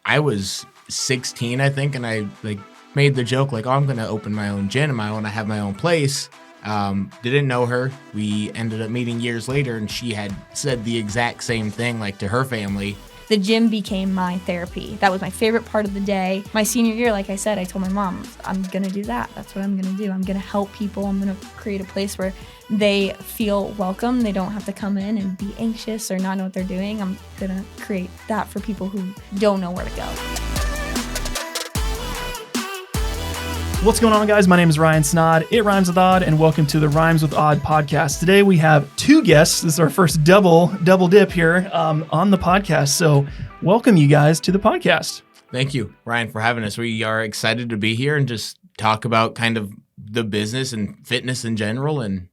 I was 16, I think, and I made the joke oh, I'm gonna open my own gym. I want to have my own place. Didn't know her. We ended up meeting years later, and she had said the exact same thing to her family. The gym became my therapy. That was my favorite part of the day. My senior year, like I said, I told my mom, I'm gonna do that. That's what I'm gonna do. I'm gonna help people. I'm gonna create a place where they feel welcome. They don't have to come in and be anxious or not know what they're doing. I'm gonna create that for people who don't know where to go. What's going on, guys? My name is Ryan Snaadt. It rhymes with odd, and welcome to the Rhymes with Odd podcast. Today we have two guests. This is our first double dip here on the podcast. So welcome you guys to the podcast. Thank you, Ryan, for having us. We are excited to be here and just talk about kind of the business and fitness in general, and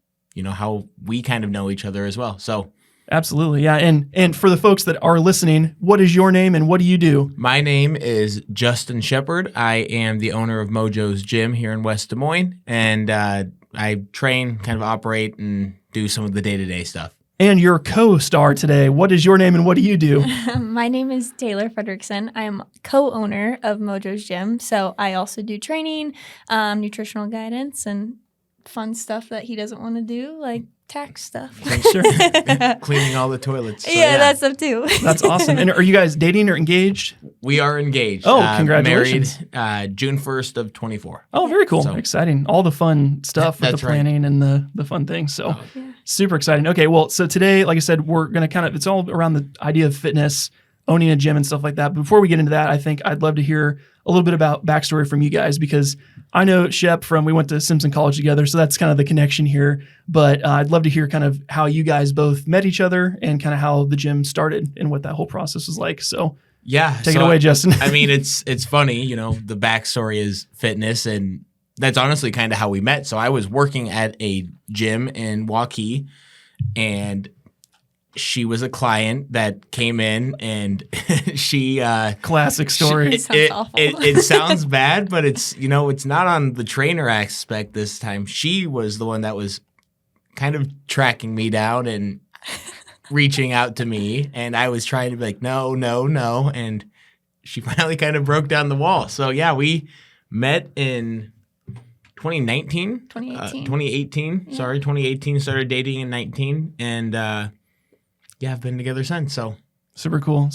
how we kind of know each other as well. So. Absolutely, yeah. And for the folks that are listening, what is your name and what do you do? My name is Justin Shepard. I am the owner of Mojo's gym here in West Des Moines, and I train, kind of operate, and do some of the day-to-day stuff. And your co-star today, what is your name and what do you do? My name is Frederickson. I'm co-owner of Mojo's gym, so I also do training, nutritional guidance, and fun stuff that he doesn't want to do, like tax stuff. Sure. Cleaning all the toilets. So, yeah, that stuff too. That's awesome. And are you guys dating or engaged? We are engaged. Oh, congratulations. Married June 1st of 24. Oh, very cool. So, exciting. All the fun stuff with the planning right. and the fun things. So super exciting. Okay, well, so today, like I said, we're going to it's all around the idea of fitness, owning a gym and stuff like that. But before we get into that, I think I'd love to hear a little bit about backstory from you guys, because I know Shep we went to Simpson College together, so that's kind of the connection here. But I'd love to hear kind of how you guys both met each other and kind of how the gym started and what that whole process was like. So take it away, Justin. I mean, it's funny, the backstory is fitness, and that's honestly kind of how we met. So I was working at a gym in Waukee, and she was a client that came in, and she classic story. It sounds bad, but it's it's not on the trainer aspect this time. She was the one that was kind of tracking me down and reaching out to me, and I was trying to be like, no, and she finally kind of broke down the wall. So yeah, we met in 2019. 2018. Yeah. Sorry, 2018. Started dating in 19, and yeah, I've been together since, so. Super cool.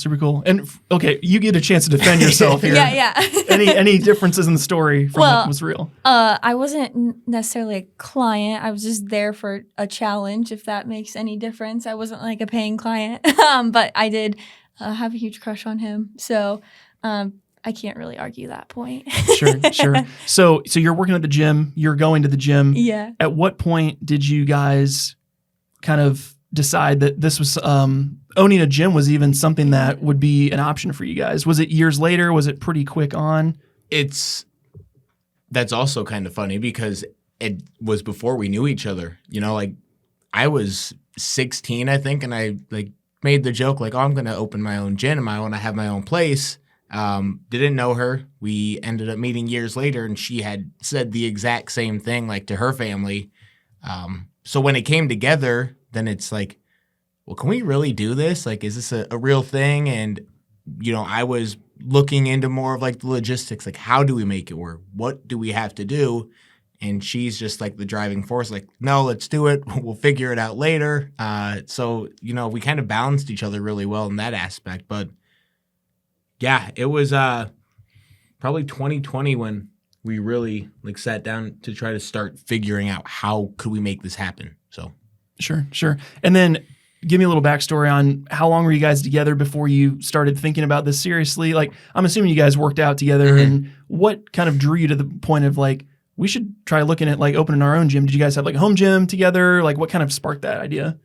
And, okay, you get a chance to defend yourself here. Yeah. Any differences in the story from what was real? I wasn't necessarily a client. I was just there for a challenge, if that makes any difference. I wasn't like a paying client, but I did have a huge crush on him. So I can't really argue that point. Sure. So you're working at the gym. You're going to the gym. Yeah. At what point did you guys kind of decide that this was owning a gym was even something that would be an option for you guys? Was it years later? Was it pretty quick on? That's also kind of funny because it was before we knew each other. I was 16, I think, and I made the joke oh, I'm gonna open my own gym. I want to have my own place. Didn't know her. We ended up meeting years later, and she had said the exact same thing to her family. So when it came together, then it's well, can we really do this? Is this a real thing? And, I was looking into more of the logistics, how do we make it work? What do we have to do? And she's just the driving force, no, let's do it. We'll figure it out later. So, we kind of balanced each other really well in that aspect. But yeah, it was probably 2020 when we really sat down to try to start figuring out how could we make this happen. So. Sure. And then give me a little backstory on how long were you guys together before you started thinking about this seriously? I'm assuming you guys worked out together, mm-hmm. and what kind of drew you to the point of we should try looking at opening our own gym? Did you guys have a home gym together? What kind of sparked that idea?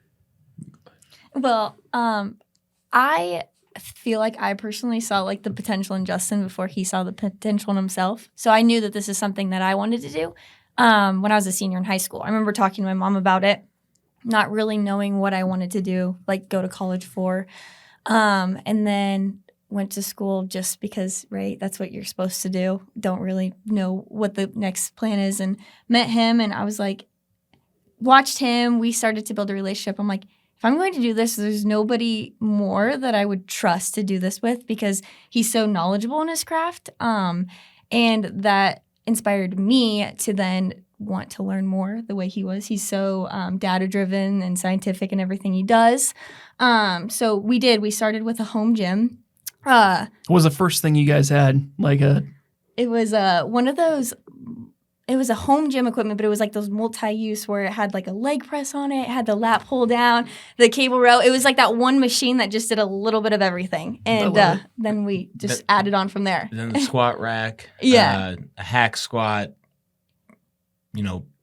Well, I feel I personally saw the potential in Justin before he saw the potential in himself. So I knew that this is something that I wanted to do when I was a senior in high school. I remember talking to my mom about it, not really knowing what I wanted to do, go to college for. And then went to school just because, right, that's what you're supposed to do. Don't really know what the next plan is. And met him, and I was watched him. We started to build a relationship. I'm if I'm going to do this, there's nobody more that I would trust to do this with because he's so knowledgeable in his craft. And that inspired me to then want to learn more the way he was. He's so data-driven and scientific in everything he does. So we started with a home gym. What was the first thing you guys had? It was one of those. It was a home gym equipment, but it was like those multi-use where it had like a leg press on it, it had the lat pull down, the cable row. It was like that one machine that just did a little bit of everything. And then we just added on from there. Then the squat rack, Yeah. A hack squat,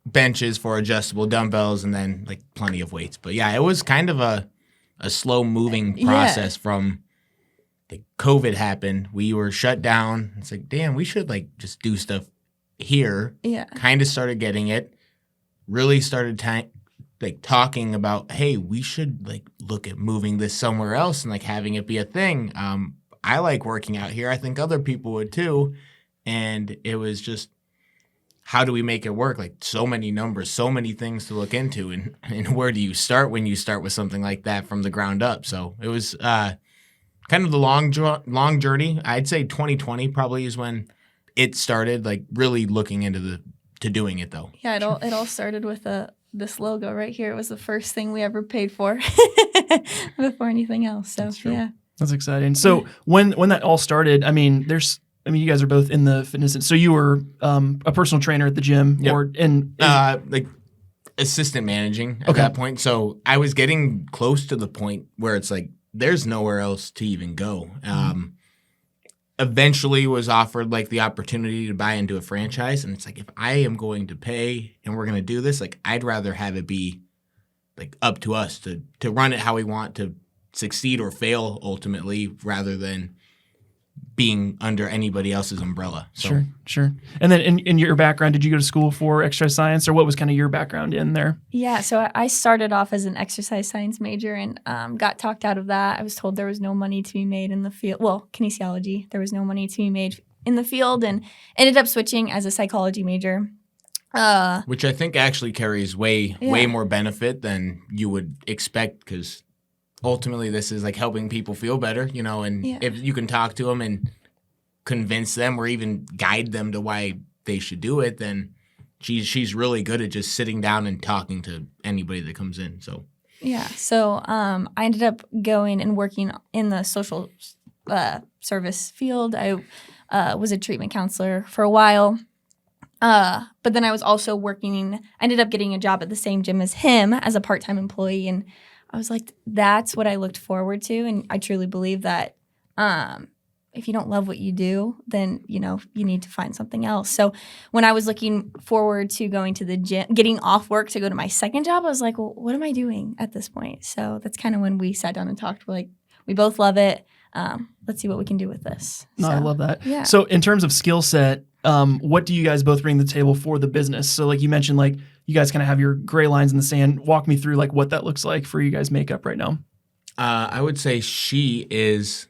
benches for adjustable dumbbells, and then like plenty of weights. But yeah, it was kind of a slow moving process from like COVID happened. We were shut down. It's like, damn, we should like just do stuff here. Yeah. Kind of started getting it. Really started talking about, hey, we should like look at moving this somewhere else and like having it be a thing. I like working out here. I think other people would too. And it was just, how do we make it work? Like so many numbers, so many things to look into. And where do you start when you start with something like that from the ground up? So it was kind of the long journey. I'd say 2020 probably is when it started like really looking into doing it though. Yeah, it all started with this logo right here. It was the first thing we ever paid for before anything else. So yeah. That's exciting. So when that all started, you guys are both in the fitness. So you were a personal trainer at the gym, yep. Like assistant managing at that point. So I was getting close to the point where it's like there's nowhere else to even go. Eventually was offered like the opportunity to buy into a franchise, and it's like if I am going to pay and we're going to do this, like I'd rather have it be like up to us to run it how we want, to succeed or fail ultimately, rather than being under anybody else's umbrella. So. Sure. And then in your background, did you go to school for exercise science, or what was kind of your background in there? Yeah, so I started off as an exercise science major and got talked out of that. I was told there was no money to be made in the field. Well, kinesiology, there was no money to be made in the field, and ended up switching as a psychology major. Which I think actually carries way more benefit than you would expect, because ultimately this is like helping people feel better, and if you can talk to them and convince them or even guide them to why they should do it, then she's really good at just sitting down and talking to anybody that comes in. So I ended up going and working in the social service field. I was a treatment counselor for a while. But then I was also I ended up getting a job at the same gym as him as a part-time employee, and I was like, that's what I looked forward to. And I truly believe that if you don't love what you do, then, you need to find something else. So when I was looking forward to going to the gym, getting off work to go to my second job, I was like, well, what am I doing at this point? So that's kind of when we sat down and talked. We're like, we both love it. Let's see what we can do with this. No, I love that. Yeah. So in terms of skill set, what do you guys both bring to the table for the business? So like you mentioned, like you guys kind of have your gray lines in the sand. Walk me through like what that looks like for you guys' makeup right now. I would say she is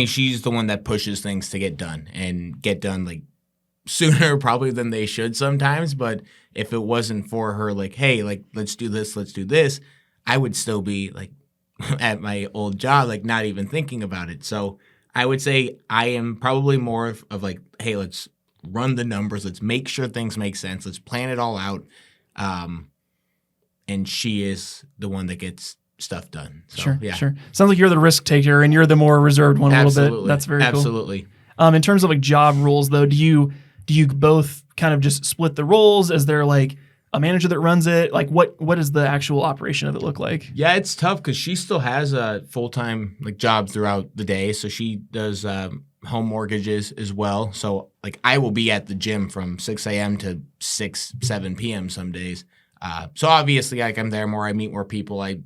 she's the one that pushes things to get done and get done like sooner probably than they should sometimes. But if it wasn't for her, like, hey, like, let's do this, I would still be like at my old job, like not even thinking about it. So I would say I am probably more of like, hey, let's run the numbers. Let's make sure things make sense. Let's plan it all out. And she is the one that gets stuff done. So, Sure. Sounds like you're the risk taker and you're the more reserved one a little bit. That's very cool. Absolutely. In terms of like job roles though, do you both kind of just split the roles? Is there like a manager that runs it? Like what does the actual operation of it look like? Yeah, it's tough because she still has a full-time like job throughout the day. So she does home mortgages as well. So like I will be at the gym from 6 a.m. to 7 p.m. some days. So obviously like I'm there more, I meet more people, I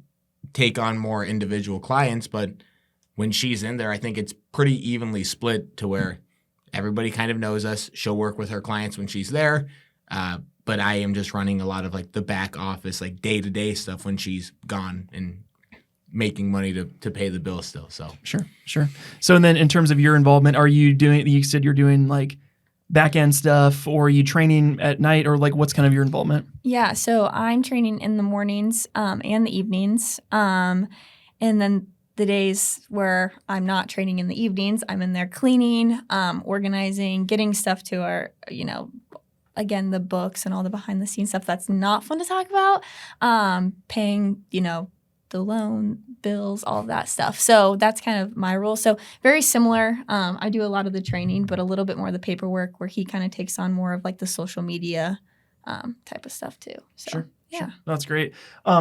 take on more individual clients. But when she's in there, I think it's pretty evenly split to where everybody kind of knows us. She'll work with her clients when she's there. But I am just running a lot of like the back office, like day-to-day stuff when she's gone and making money to pay the bill still. So Sure. So then in terms of your involvement, you said you're doing like back end stuff, or are you training at night, or like what's kind of your involvement? Yeah, so I'm training in the mornings and the evenings. And then the days where I'm not training in the evenings, I'm in there cleaning, organizing, getting stuff to our, again, the books and all the behind the scenes stuff that's not fun to talk about, paying, the loan, bills, all of that stuff. So that's kind of my role. So very similar. I do a lot of the training, but a little bit more of the paperwork, where he kind of takes on more of like the social media type of stuff too. So, Sure. yeah. Sure. That's great.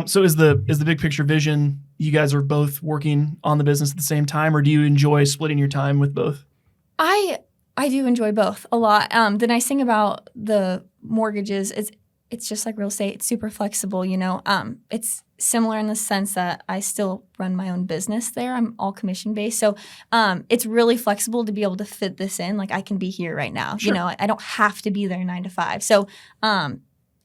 So is the big picture vision, you guys are both working on the business at the same time, or do you enjoy splitting your time with both? I do enjoy both a lot. The nice thing about the mortgages is it's just like real estate. It's super flexible, It's similar in the sense that I still run my own business there. I'm all commission based. So it's really flexible to be able to fit this in. Like I can be here right now. Sure. I don't have to be there 9 to 5. So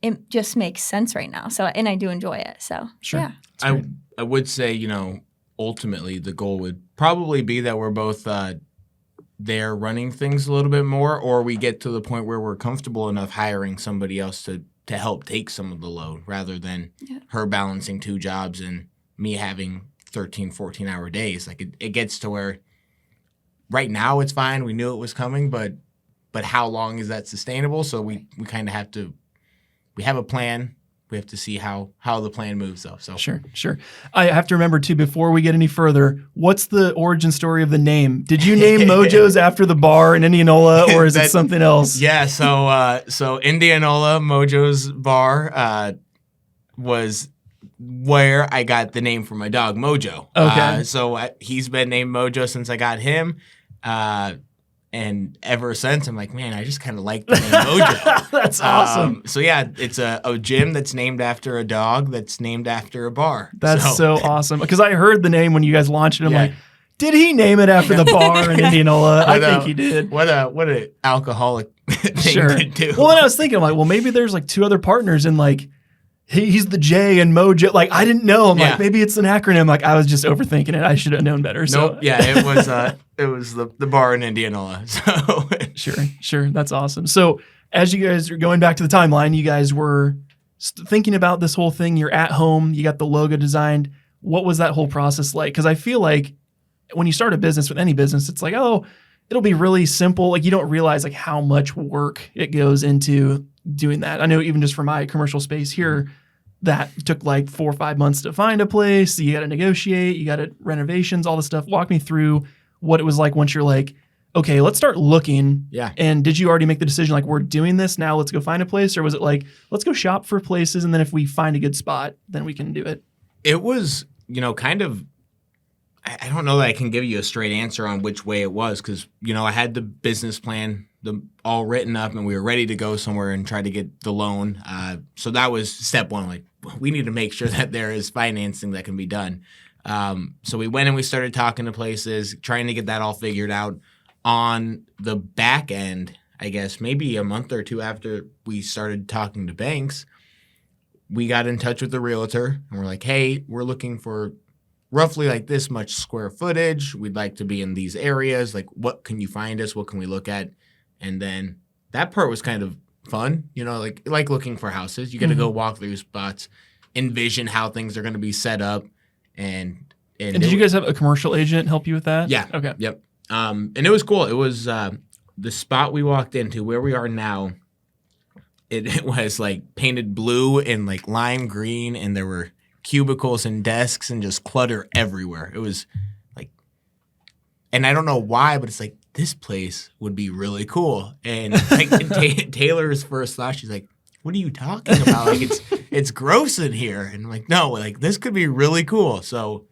it just makes sense right now. So, and I do enjoy it. So, Sure. yeah. I would say, ultimately the goal would probably be that we're both there running things a little bit more, or we get to the point where we're comfortable enough hiring somebody else to help take some of the load, rather than her balancing 2 jobs and me having 13, 14-hour days. Like it gets to where right now it's fine. We knew it was coming, but how long is that sustainable? So we kind of have to, we have a plan. We have to see how the plan moves though. So Sure. I have to remember too, before we get any further, what's the origin story of the name? Did you name Mojo's after the bar in Indianola, or is it something else? Yeah. So Indianola Mojo's bar was where I got the name for my dog Mojo. Okay. He's been named Mojo since I got him. And ever since, I'm like, man, I just kind of like the name Mojo. That's awesome. So yeah, it's a gym that's named after a dog that's named after a bar. That's so awesome. Because I heard the name when you guys launched it. I'm Yeah. like, did he name it after the bar in Indianola? I think he did. What a alcoholic thing Sure. to do. Well, and I was thinking, I'm like, well, maybe there's like 2 other partners, and like he's the J and Mojo. Like I didn't know. I'm like, maybe it's an acronym. Like I was just overthinking it. I should have known better. Nope. Yeah, it was the bar in Indianola. So Sure. That's awesome. So as you guys are going back to the timeline, you guys were thinking about this whole thing. You're at home. You got the logo designed. What was that whole process like? Because I feel like when you start a business, with any business, it's like, oh, it'll be really simple. Like you don't realize like how much work it goes into doing that. I know even just for my commercial space here, that took like 4 or 5 months to find a place. You got to negotiate, you got to renovations, all this stuff. Walk me through what it was like once you're like, okay, let's start looking. Yeah. And did you already make the decision like, we're doing this now, let's go find a place? Or was it like, let's go shop for places, and then if we find a good spot, then we can do it? It was, kind of, I don't know that I can give you a straight answer on which way it was, because, I had the business plan all written up, and we were ready to go somewhere and try to get the loan. So that was step 1. Like, we need to make sure that there is financing that can be done. So we went and we started talking to places, trying to get that all figured out. On the back end, I guess maybe a month or 2 after we started talking to banks, we got in touch with the realtor, and we're like, hey, we're looking for roughly like this much square footage. We'd like to be in these areas. Like, what can you find us? What can we look at? And then that part was kind of fun, like looking for houses. You got to go walk through spots, envision how things are going to be set up. And did you guys have a commercial agent help you with that? Yeah. Okay. Yep. And it was cool. It was the spot we walked into, where we are now. It was like painted blue and like lime green, and there were cubicles and desks and just clutter everywhere. It was like, and I don't know why, but it's like, this place would be really cool. And like Taylor's first thought, she's like, what are you talking about? Like it's gross in here. And I'm like, no, like this could be really cool. So,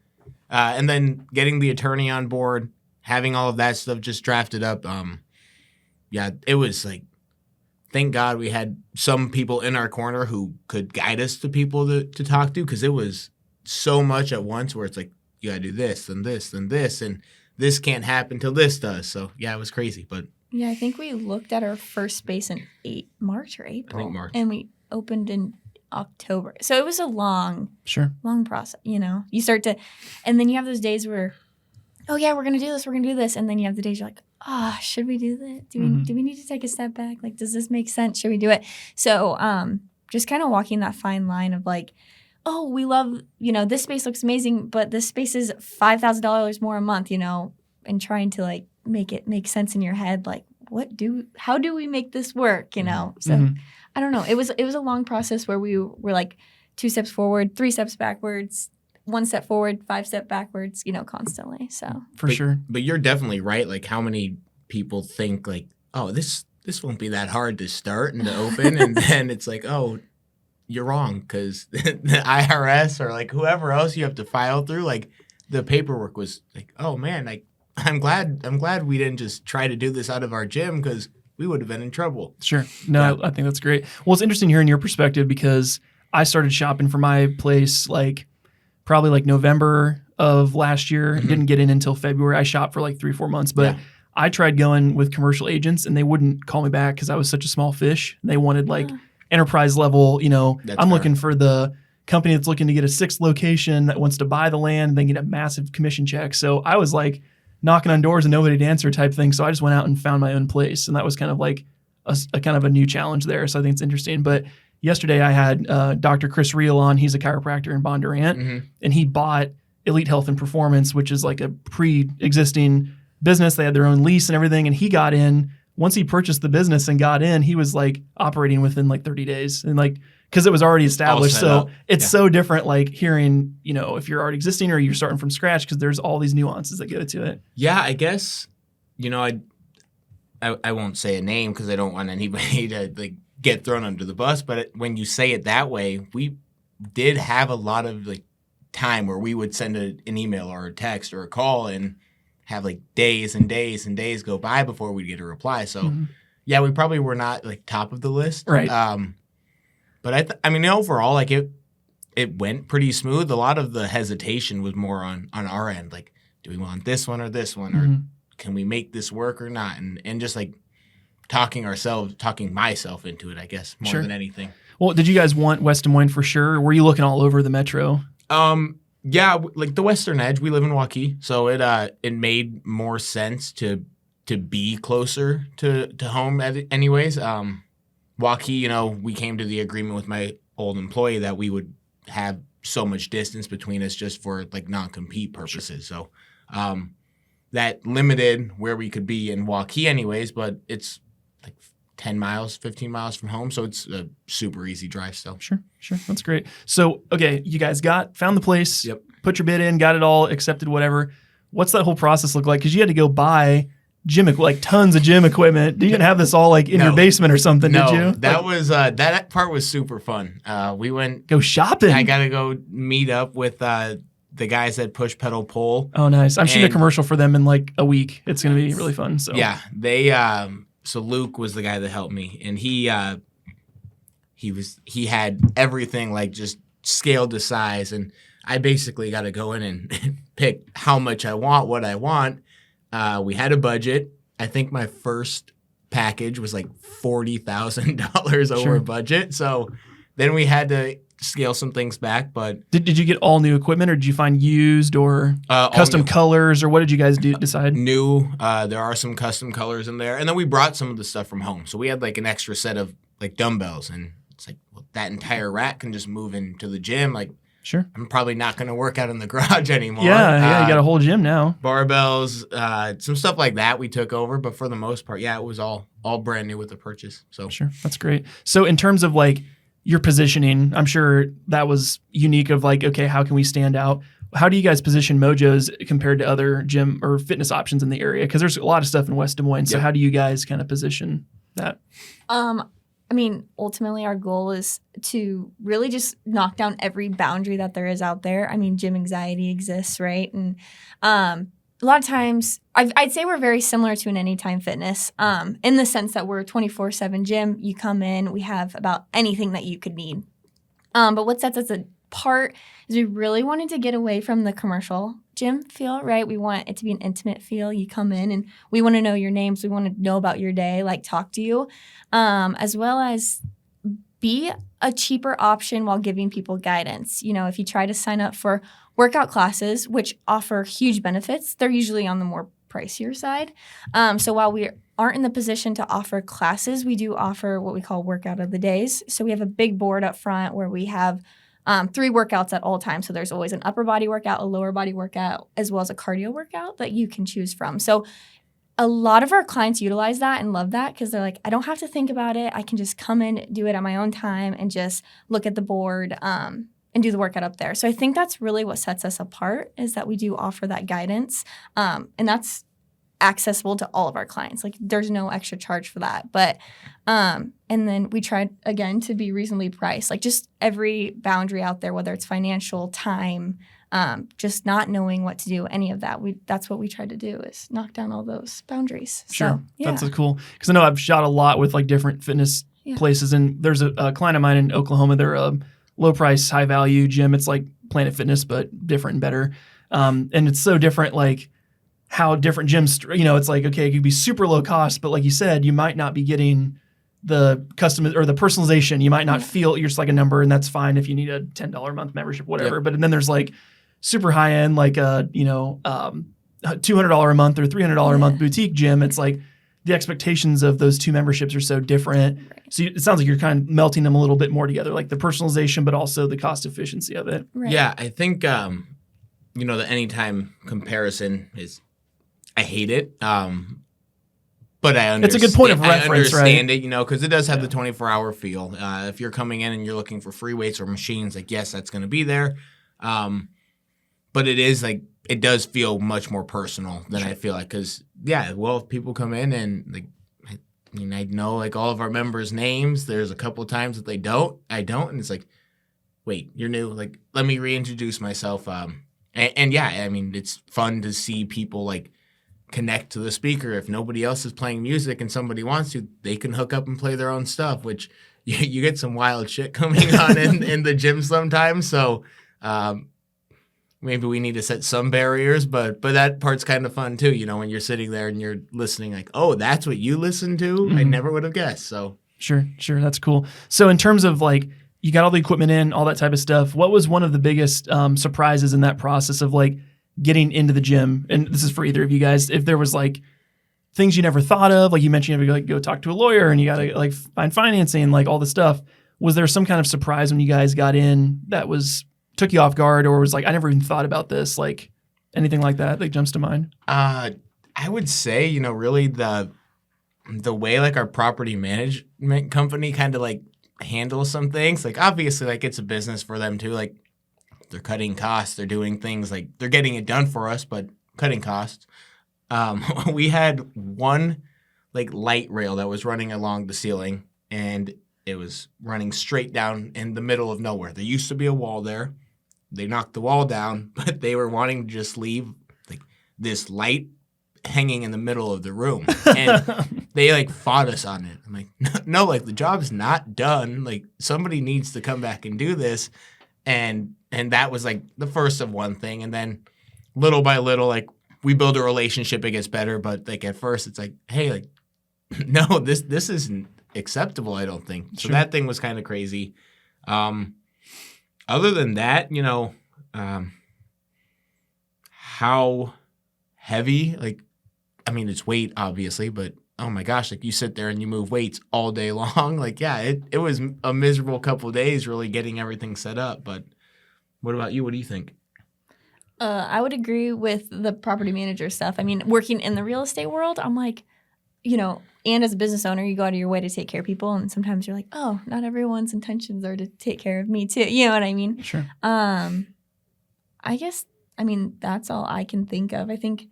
and then getting the attorney on board, having all of that stuff just drafted up. Yeah, it was like, thank God we had some people in our corner who could guide us to people to talk to, because it was so much at once where it's like, you gotta do this and this and this, and this can't happen till this does. So yeah, it was crazy. But yeah, I think we looked at our first space in March or April. I think March. And we opened in October. So it was a long process, You start to, and then you have those days where, oh yeah, we're going to do this. And then you have the days you're like, should we do that? Do we need to take a step back? Like, does this make sense? Should we do it? So just kind of walking that fine line of like, oh, we love, this space looks amazing, but this space is $5,000 more a month, and trying to like make it make sense in your head. Like, how do we make this work? So I don't know. It was a long process where we were like 2 steps forward, 3 steps backwards, 1 step forward, 5 steps backwards, constantly. So For sure. But you're definitely right. Like, how many people think like, oh, this won't be that hard to start and to open, and then it's like, oh, you're wrong, because the IRS or like whoever else you have to file through, like the paperwork was like, oh man, like I'm glad we didn't just try to do this out of our gym, because we would have been in trouble. Sure. No, I think that's great. Well, it's interesting hearing your perspective, because I started shopping for my place like probably like November of last year. Didn't get in until February. I shopped for like 3-4 months, but I tried going with commercial agents and they wouldn't call me back because I was such a small fish. They wanted like enterprise level, I'm looking for the company that's looking to get a 6th location that wants to buy the land and then get a massive commission check. So I was like knocking on doors and nobody'd answer type thing. So I just went out and found my own place. And that was kind of like a kind of a new challenge there. So I think it's interesting. But yesterday I had Dr. Chris Reel on. He's a chiropractor in Bondurant, and he bought Elite Health and Performance, which is like a pre-existing business. They had their own lease and everything. And he got in. Once he purchased the business and got in, he was like operating within like 30 days, and like, because it was already established. So it's so different, like hearing, if you're already existing or you're starting from scratch, because there's all these nuances that go to it. Yeah, I guess, I won't say a name because I don't want anybody to like get thrown under the bus. But when you say it that way, we did have a lot of like time where we would send an email or a text or a call and have like days and days and days go by before we'd get a reply. So yeah, we probably were not like top of the list. Right. But I mean, overall, like it went pretty smooth. A lot of the hesitation was more on our end. Like, do we want this one or this one? Or can we make this work or not? And just like talking myself into it, I guess, more than anything. Well, did you guys want West Des Moines for sure? Or were you looking all over the metro? Yeah, like the western edge. We live in Waukee, so it made more sense to be closer to home. Anyways, Waukee, we came to the agreement with my old employee that we would have so much distance between us just for like non-compete purposes. So that limited where we could be in Waukee, anyways. But it's like 10 miles, 15 miles from home, so it's a super easy drive still. Sure. That's great. So, okay, you guys found the place, put your bid in, got it all, accepted, whatever. What's that whole process look like? Because you had to go buy tons of gym equipment. You didn't have this all like in your basement or something, did you? That was that part was super fun. We went go shopping. I got to go meet up with the guys at Push Pedal Pull. Oh, nice. I'm shooting a commercial for them in like a week. It's going to be really fun. So yeah, they so Luke was the guy that helped me, and he had everything like just scaled to size, and I basically got to go in and pick how much I want, what I want. We had a budget. I think my first package was like $40,000 over budget. So then we had to scale some things back. But did you get all new equipment, or did you find used or custom colors, or what did you guys decide? New. There are some custom colors in there, and then we brought some of the stuff from home. So we had like an extra set of like dumbbells, and it's like, well, that entire rack can just move into the gym. Like, sure, I'm probably not going to work out in the garage anymore. Yeah, you got a whole gym now. Barbells, some stuff like that we took over, but for the most part, yeah, it was all brand new with the purchase. So sure, that's great. So in terms of like your positioning, I'm sure that was unique of like, okay, how can we stand out? How do you guys position Mojo's compared to other gym or fitness options in the area? Because there's a lot of stuff in West Des Moines. So how do you guys kind of position that? I mean, ultimately, our goal is to really just knock down every boundary that there is out there. I mean, gym anxiety exists, right? And a lot of times, I'd say we're very similar to an Anytime Fitness in the sense that we're a 24/7 gym. You come in, we have about anything that you could need. But what sets us apart is we really wanted to get away from the commercial gym feel, right? We want it to be an intimate feel. You come in and we want to know your names. We want to know about your day, like talk to you, as well as be a cheaper option while giving people guidance. If you try to sign up for workout classes, which offer huge benefits, they're usually on the more pricier side. So while we aren't in the position to offer classes, we do offer what we call workout of the days. So we have a big board up front where we have 3 workouts at all times. So there's always an upper body workout, a lower body workout, as well as a cardio workout that you can choose from. So a lot of our clients utilize that and love that because they're like, I don't have to think about it. I can just come in, do it at my own time, and just look at the board and do the workout up there. So I think that's really what sets us apart is that we do offer that guidance. And that's accessible to all of our clients. Like there's no extra charge for that. But and then we tried again to be reasonably priced. Like just every boundary out there, whether it's financial, time, just not knowing what to do, any of that. That's what we tried to do is knock down all those boundaries. Sure. So, yeah. That's cool. Because I know I've shot a lot with like different fitness places, and there's a client of mine in Oklahoma. They're a low price, high value gym. It's like Planet Fitness, but different and better. And it's so different, like how different gyms, it's like, okay, it could be super low cost, but like you said, you might not be getting the custom or the personalization. You might not feel you're just like a number, and that's fine if you need a $10 a month membership, whatever. Yep. But then there's like super high end, like a $200 a month or $300 a month boutique gym. It's like the expectations of those 2 memberships are so different. Right. So it sounds like you're kind of melting them a little bit more together, like the personalization, but also the cost efficiency of it. Right. Yeah, I think the anytime comparison is, I hate it. But I understand. It's a good point of reference, I understand right? it, because it does have the 24-hour feel. If you're coming in and you're looking for free weights or machines, like, yes, that's going to be there. But it is like, it does feel much more personal than I feel like. Because, if people come in and, like, I know, like, all of our members' names. There's a couple of times that I don't. And it's like, wait, you're new. Like, let me reintroduce myself. It's fun to see people, like, connect to the speaker. If nobody else is playing music and somebody wants to, they can hook up and play their own stuff, which you get some wild shit coming on in the gym sometimes. So maybe we need to set some barriers, but that part's kind of fun too, when you're sitting there and you're listening like, oh, that's what you listen to? Mm-hmm. I never would have guessed. So Sure. That's cool. So in terms of like, you got all the equipment in, all that type of stuff, what was one of the biggest surprises in that process of like getting into the gym? And this is for either of you guys. If there was like things you never thought of, like you mentioned, you have to go talk to a lawyer and you got to like find financing, like all this stuff. Was there some kind of surprise when you guys got in that took you off guard, or was like, I never even thought about this, like anything like that jumps to mind? I would say, really the way like our property management company kind of like handles some things, like obviously like it's a business for them too, like they're cutting costs, they're doing things like they're getting it done for us, but cutting costs. We had one like light rail that was running along the ceiling, and it was running straight down in the middle of nowhere. There used to be a wall there. They knocked the wall down, but they were wanting to just leave like this light hanging in the middle of the room. And they like fought us on it. I'm like, no, like the job's not done. Like somebody needs to come back and do this. And that was like the first of one thing. And then little by little, like we build a relationship, it gets better. But like at first it's like, hey, like, no, this isn't acceptable, I don't think. So that thing was kind of crazy. Other than that, how heavy, like, I mean, it's weight obviously, but oh my gosh, like you sit there and you move weights all day long. Like, yeah, it was a miserable couple of days really getting everything set up. But what about you? What do you think? I would agree with the property manager stuff. I mean, working in the real estate world, I'm like, and as a business owner, you go out of your way to take care of people. And sometimes you're like, oh, not everyone's intentions are to take care of me too. You know what I mean? Sure. I guess, that's all I can think of. I think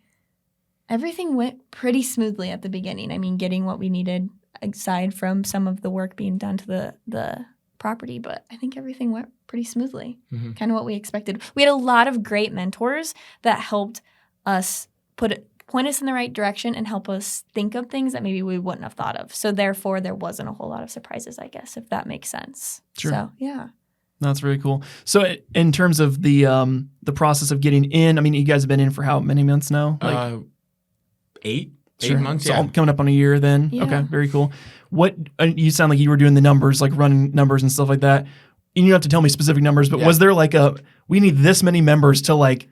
everything went pretty smoothly at the beginning. I mean, getting what we needed aside from some of the work being done to the property. But I think everything went pretty smoothly, kind of what we expected. We had a lot of great mentors that helped us point us in the right direction and help us think of things that maybe we wouldn't have thought of. So therefore, there wasn't a whole lot of surprises, I guess, if that makes sense. Sure. So, yeah. That's really cool. So in terms of the process of getting in, I mean, you guys have been in for how many months now? Like 8 sure. months, so yeah. Coming up on a year then? Yeah. Okay, very cool. What you sound like you were doing the numbers, like running numbers and stuff like that. You don't have to tell me specific numbers, but was there like we need this many members to like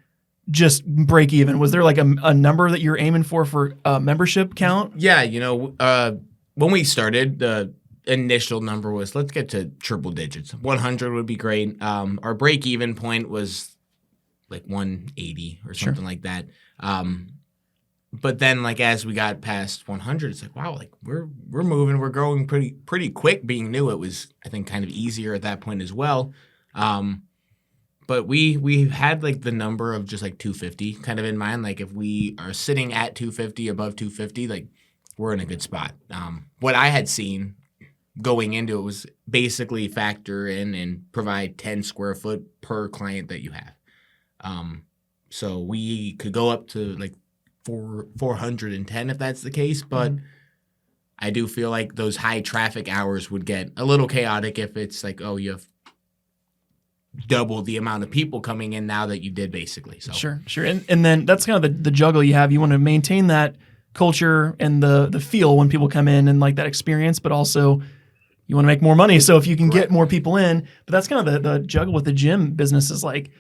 just break even? Was there like a number that you're aiming for membership count? Yeah, when we started, the initial number was let's get to triple digits. 100 would be great. Our break even point was like 180 or something like that. But then, like, as we got past 100, it's like, wow, like we're moving, we're growing pretty quick. Being new, it was, I think, kind of easier at that point as well. But we had like the number of just like 250 kind of in mind. Like if we are sitting at 250, above 250, like we're in a good spot. What I had seen going into it was basically factor in and provide 10 square foot per client that you have. So we could go up to like 410 if that's the case, but I do feel like those high traffic hours would get a little chaotic if it's like, oh, you have double the amount of people coming in now that you did basically. So Sure. And then that's kind of the juggle you have. You want to maintain that culture and the feel when people come in and like that experience, but also you want to make more money. So if you can get more people in, but that's kind of the juggle with the gym business is like,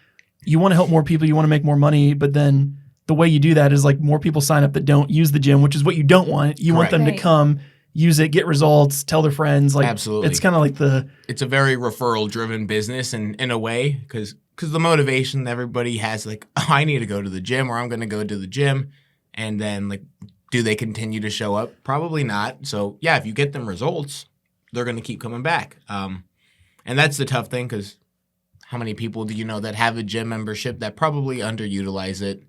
you want to help more people, you want to make more money, but then the way you do that is like more people sign up that don't use the gym, which is what you don't want. You want them to come, use it, get results, tell their friends. Like, absolutely. It's kind of like it's a very referral driven business in a way because the motivation that everybody has, like, oh, I need to go to the gym or I'm going to go to the gym. And then like, do they continue to show up? Probably not. So yeah, if you get them results, they're going to keep coming back. And that's the tough thing because how many people do you know that have a gym membership that probably underutilize it?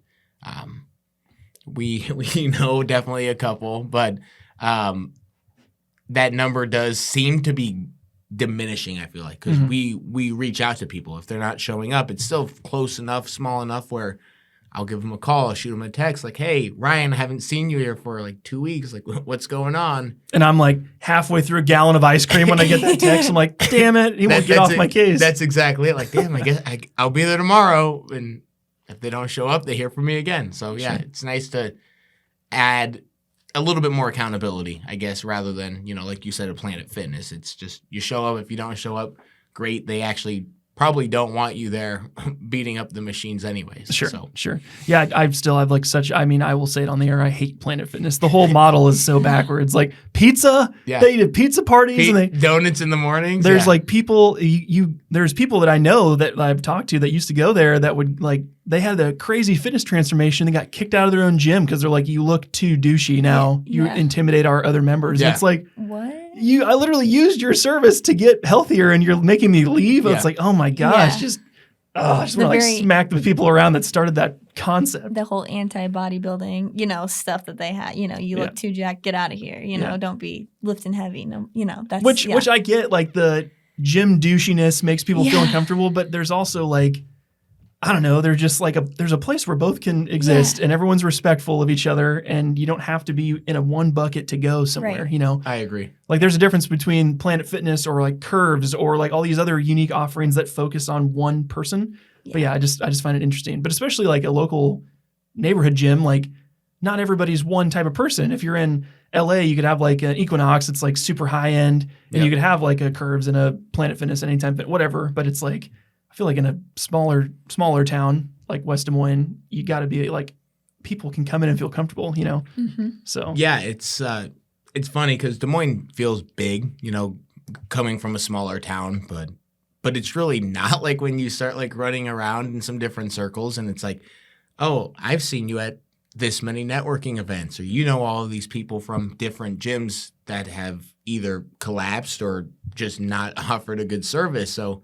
We know definitely a couple, but that number does seem to be diminishing, I feel like, because we reach out to people. If they're not showing up, it's still close enough, small enough where I'll give them a call, I'll shoot them a text like, hey, Ryan, I haven't seen you here for like 2 weeks. Like, what's going on? And I'm like halfway through a gallon of ice cream when I get that text. I'm like, damn it, he won't get off my case. That's exactly it. Like, damn, I guess I'll be there tomorrow. And if they don't show up, they hear from me again. So, yeah, It's nice to add a little bit more accountability, I guess, rather than, like you said, a Planet Fitness. It's just you show up. If you don't show up, great. They actually probably don't want you there beating up the machines anyways. Sure. Yeah, I have like such, I mean, I will say it on the air, I hate Planet Fitness. The whole model is so backwards. Like pizza, they did pizza parties. And donuts in the mornings. There's like people, there's people that I know that I've talked to that used to go there that would like, they had a crazy fitness transformation. They got kicked out of their own gym because they're like, you look too douchey now. You intimidate our other members. Yeah. It's like, what? I literally used your service to get healthier and you're making me leave. It's like, oh my gosh, I just want to like smack the people around that started that concept. The whole anti-bodybuilding, stuff that they had, you look too jacked, get out of here, don't be lifting heavy. No, that's which I get, like the gym douchiness makes people feel uncomfortable, but there's also like, I don't know, there's just like there's a place where both can exist and everyone's respectful of each other and you don't have to be in a one bucket to go somewhere, I agree. Like there's a difference between Planet Fitness or like Curves or like all these other unique offerings that focus on one person. Yeah. But yeah, I just find it interesting. But especially like a local neighborhood gym, like not everybody's one type of person. If you're in LA, you could have like an Equinox, it's like super high end, and you could have like a Curves and a Planet Fitness anytime, whatever. But it's like, I feel like in a smaller town like West Des Moines, you got to be like, people can come in and feel comfortable, So yeah, it's funny because Des Moines feels big, coming from a smaller town, but it's really not. Like when you start like running around in some different circles, and it's like, oh, I've seen you at this many networking events, or all of these people from different gyms that have either collapsed or just not offered a good service. So.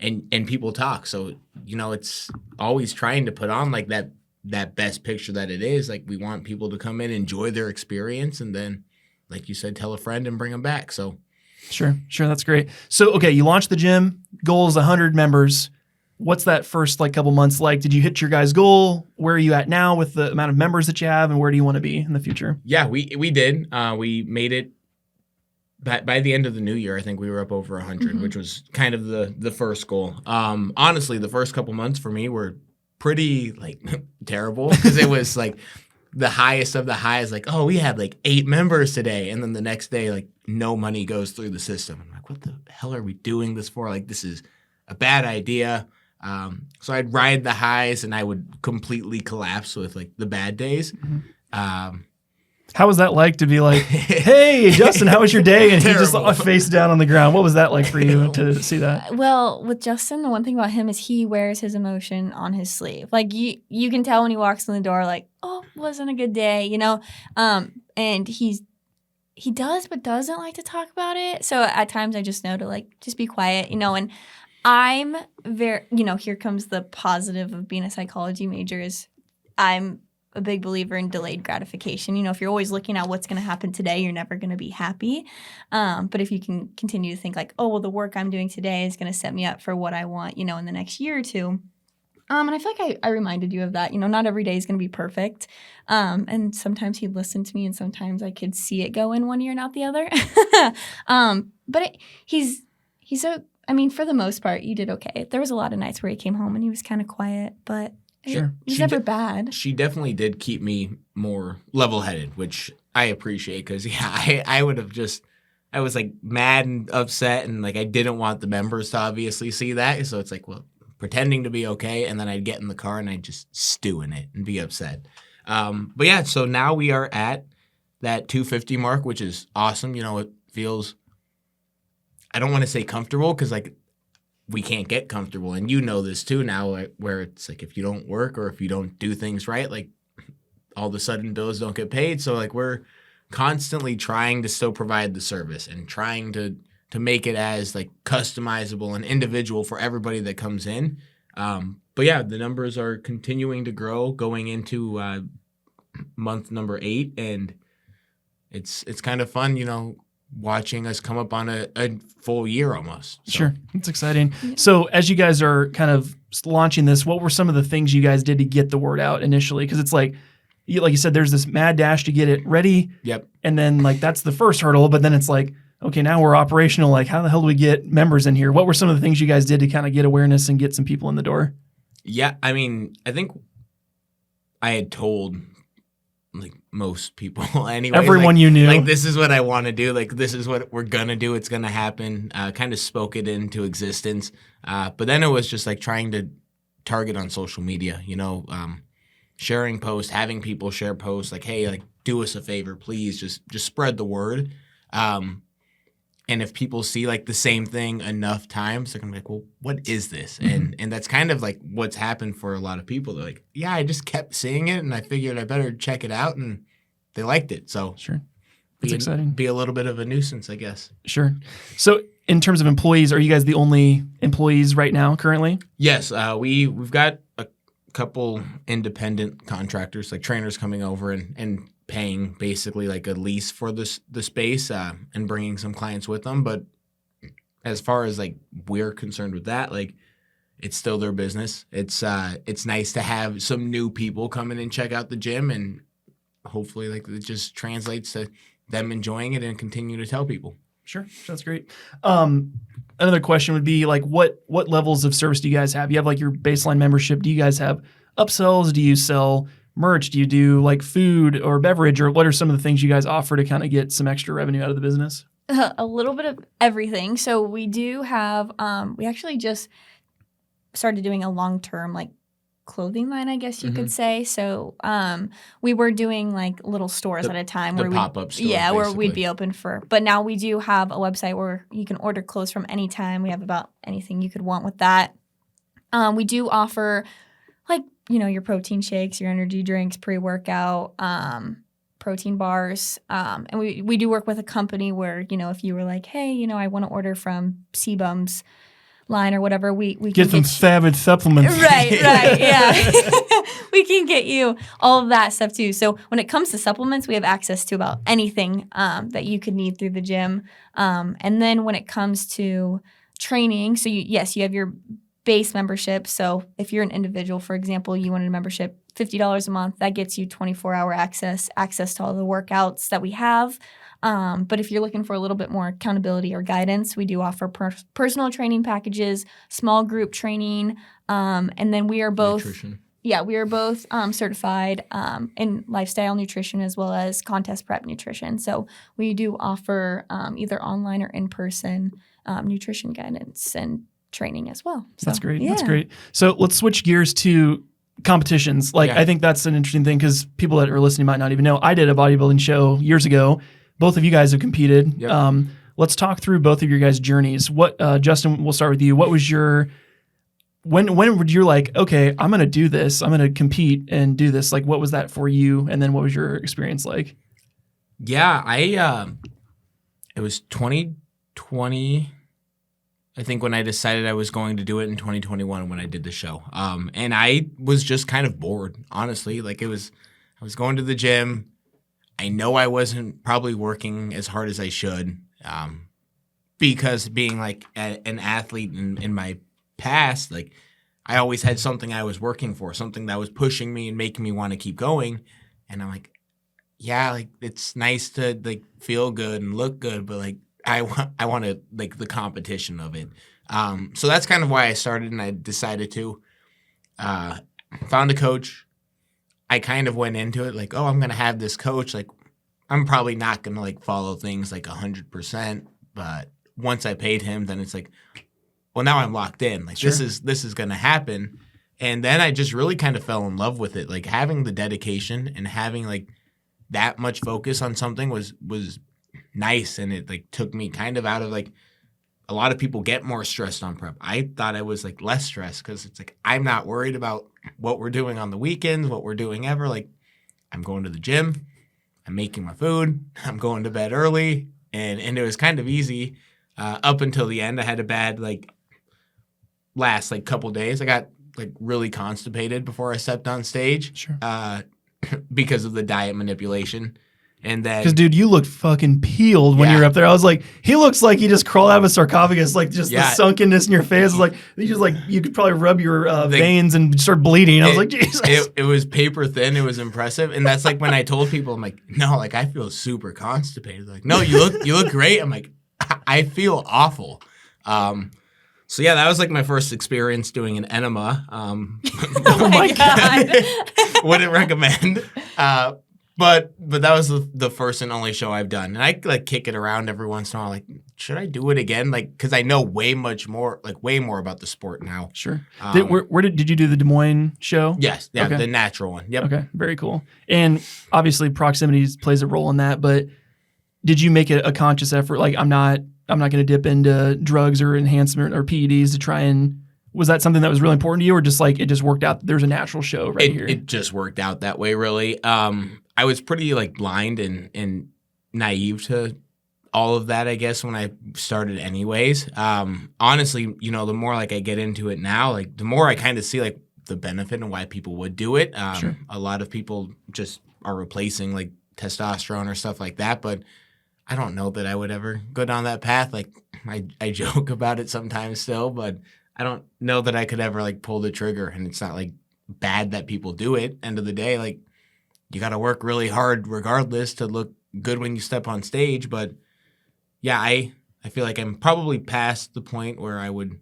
And people talk. So, it's always trying to put on like that best picture that it is. Like we want people to come in, enjoy their experience, and then, like you said, tell a friend and bring them back. So Sure. That's great. So, okay, you launched the gym, goal is 100 members. What's that first like couple months like? Did you hit your guys' goal? Where are you at now with the amount of members that you have, and where do you want to be in the future? Yeah, we did. We made it. By the end of the new year, I think we were up over 100, which was kind of the first goal. Honestly, the first couple months for me were pretty like terrible because it was like the highest of the highs. Like, oh, we had like 8 members today, and then the next day, like no money goes through the system. I'm like, what the hell are we doing this for? Like, this is a bad idea. So I'd ride the highs and I would completely collapse with like the bad days. How was that like to be like, hey, Justin, how was your day? And he just face down on the ground. What was that like for you to see that? Well, with Justin, the one thing about him is he wears his emotion on his sleeve. Like you can tell when he walks in the door, like, oh, wasn't a good day, you know? And he does, but doesn't like to talk about it. So at times I just know to like, just be quiet, you know, and I'm very, you know, here comes the positive of being a psychology major is I'm a big believer in delayed gratification. You know, if you're always looking at what's going to happen today, you're never going to be happy. But if you can continue to think like, oh, well, the work I'm doing today is going to set me up for what I want, you know, in the next year or two. And I feel like I reminded you of that. You know, not every day is going to be perfect. And sometimes he'd listen to me and sometimes I could see it go in one ear and out the other. But I mean, for the most part, you did okay. There was a lot of nights where he came home and he was kind of quiet, but Sure. it was never bad. She definitely did keep me more level-headed, which I appreciate because, yeah, I would have I was like mad and upset and like I didn't want the members to obviously see that. So it's like, well, pretending to be okay. And then I'd get in the car and I'd just stew in it and be upset. But yeah, so now we are at that 250 mark, which is awesome. You know, it feels, I don't want to say comfortable because like we can't get comfortable. And you know this too now, where it's like if you don't work or if you don't do things right, like all of a sudden bills don't get paid. So like we're constantly trying to still provide the service and trying to make it as like customizable and individual for everybody that comes in. But yeah, the numbers are continuing to grow going into month number 8. And it's kind of fun, you know, watching us come up on a full year almost. So. Sure. It's exciting. Yeah. So as you guys are kind of launching this, what were some of the things you guys did to get the word out initially? Because it's like you said, there's this mad dash to get it ready. Yep. And then like that's the first hurdle, but then it's like, okay, now we're operational. Like how the hell do we get members in here? What were some of the things you guys did to kind of get awareness and get some people in the door? Yeah. I mean, I think I had told like most people anyway. Everyone like, you knew. Like, this is what I want to do. Like, this is what we're going to do. It's going to happen. Kind of spoke it into existence. But then it was just like trying to target on social media, you know, sharing posts, having people share posts like, hey, like, do us a favor, please. Just spread the word. And if people see like the same thing enough times, they're going to be like, well, what is this? Mm-hmm. And that's kind of like what's happened for a lot of people. They're like, yeah, I just kept seeing it and I figured I better check it out. And they liked it. So sure. It's exciting. Be a little bit of a nuisance, I guess. Sure. So in terms of employees, are you guys the only employees right now currently? Yes. We've got a couple independent contractors, like trainers coming over and paying basically like a lease for the space and bringing some clients with them. But as far as like we're concerned with that, like it's still their business. It's nice to have some new people come in and check out the gym, and hopefully like it just translates to them enjoying it and continue to tell people. Sure. That's great. Another question would be like, what levels of service do you guys have? You have like your baseline membership. Do you guys have upsells? Do you sell merch? Do you do like food or beverage, or what are some of the things you guys offer to kind of get some extra revenue out of the business? A little bit of everything. So we do have, we actually just started doing a long-term like clothing line, I guess you could say. So we were doing like little stores at a time. The pop-up store. Yeah, basically. where we'd be open for. But now we do have a website where you can order clothes from any time. We have about anything you could want with that. We do offer like, you know, your protein shakes, your energy drinks, pre-workout, protein bars. And we do work with a company where, you know, if you were like, hey, you know, I want to order from Sebum's line or whatever, we can get some savage supplements. Right, yeah. We can get you all of that stuff too. So when it comes to supplements, we have access to about anything that you could need through the gym. And then when it comes to training, so you have your base membership. So if you're an individual, for example, you wanted a membership, $50 a month, that gets you 24-hour access to all the workouts that we have. But if you're looking for a little bit more accountability or guidance, we do offer personal training packages, small group training, and then we are both nutrition. Yeah, we are both certified in lifestyle nutrition as well as contest prep nutrition. So we do offer either online or in-person nutrition guidance and training as well. So, That's great. Yeah. That's great. So let's switch gears to competitions. Like, Yeah. I think that's an interesting thing because people that are listening might not even know. I did a bodybuilding show years ago. Both of you guys have competed. Yep. Let's talk through both of your guys' journeys. What, Justin, we'll start with you. What was your, when would you like, okay, I'm going to do this. I'm going to compete and do this. Like, what was that for you? And then what was your experience like? Yeah, it was 2020, I think, when I decided I was going to do it in 2021 when I did the show. And I was just kind of bored, honestly. Like, I was going to the gym. I know I wasn't probably working as hard as I should, because being like an athlete in my past, like, I always had something I was working for, something that was pushing me and making me want to keep going. And I'm like, yeah, like, it's nice to like feel good and look good, but like I want to like the competition of it. So that's kind of why I started, and I decided to found a coach. I kind of went into it like, oh, I'm gonna have this coach. Like, I'm probably not gonna like follow things like 100%, but once I paid him, then it's like, well, now I'm locked in. Like, Sure. this is gonna happen. And then I just really kind of fell in love with it. Like, having the dedication and having like that much focus on something was nice, and it like took me kind of out of like, a lot of people get more stressed on prep. I thought I was like less stressed because it's like I'm not worried about what we're doing on the weekends, what we're doing ever. Like, I'm going to the gym, I'm making my food, I'm going to bed early, and it was kind of easy up until the end. I had a bad like last like couple days. I got like really constipated before I stepped on stage. Sure. Because of the diet manipulation. And then, Because, dude, you looked fucking peeled when you were up there. I was like, he looks like he just crawled out of a sarcophagus, like just the sunkenness in your face. Like, you could probably rub your veins and start bleeding. I was like, Jesus. It was paper thin. It was impressive. And that's like when I told people, I'm like, no, like, I feel super constipated. They're like, no, you look great. I'm like, I feel awful. So yeah, that was like my first experience doing an enema. Oh my God. Wouldn't recommend. But that was the first and only show I've done. And I like kick it around every once in a while. Like, should I do it again? Like, because I know way more about the sport now. Sure. Did you do the Des Moines show? Yes. Yeah. Okay. The natural one. Yep. Okay. Very cool. And obviously proximity plays a role in that, but did you make a conscious effort? Like, I'm not going to dip into drugs or enhancement or PEDs to try and, was that something that was really important to you, or just like it just worked out? There's a natural show here. It just worked out that way, really. I was pretty like blind and naive to all of that, I guess, when I started anyways. Honestly, the more like I get into it now, like the more I kind of see like the benefit and why people would do it. Sure. A lot of people just are replacing like testosterone or stuff like that, but I don't know that I would ever go down that path. Like, I joke about it sometimes still, but I don't know that I could ever like pull the trigger. And it's not like bad that people do it. End of the day, like, you got to work really hard regardless to look good when you step on stage. But yeah, I feel like I'm probably past the point where I would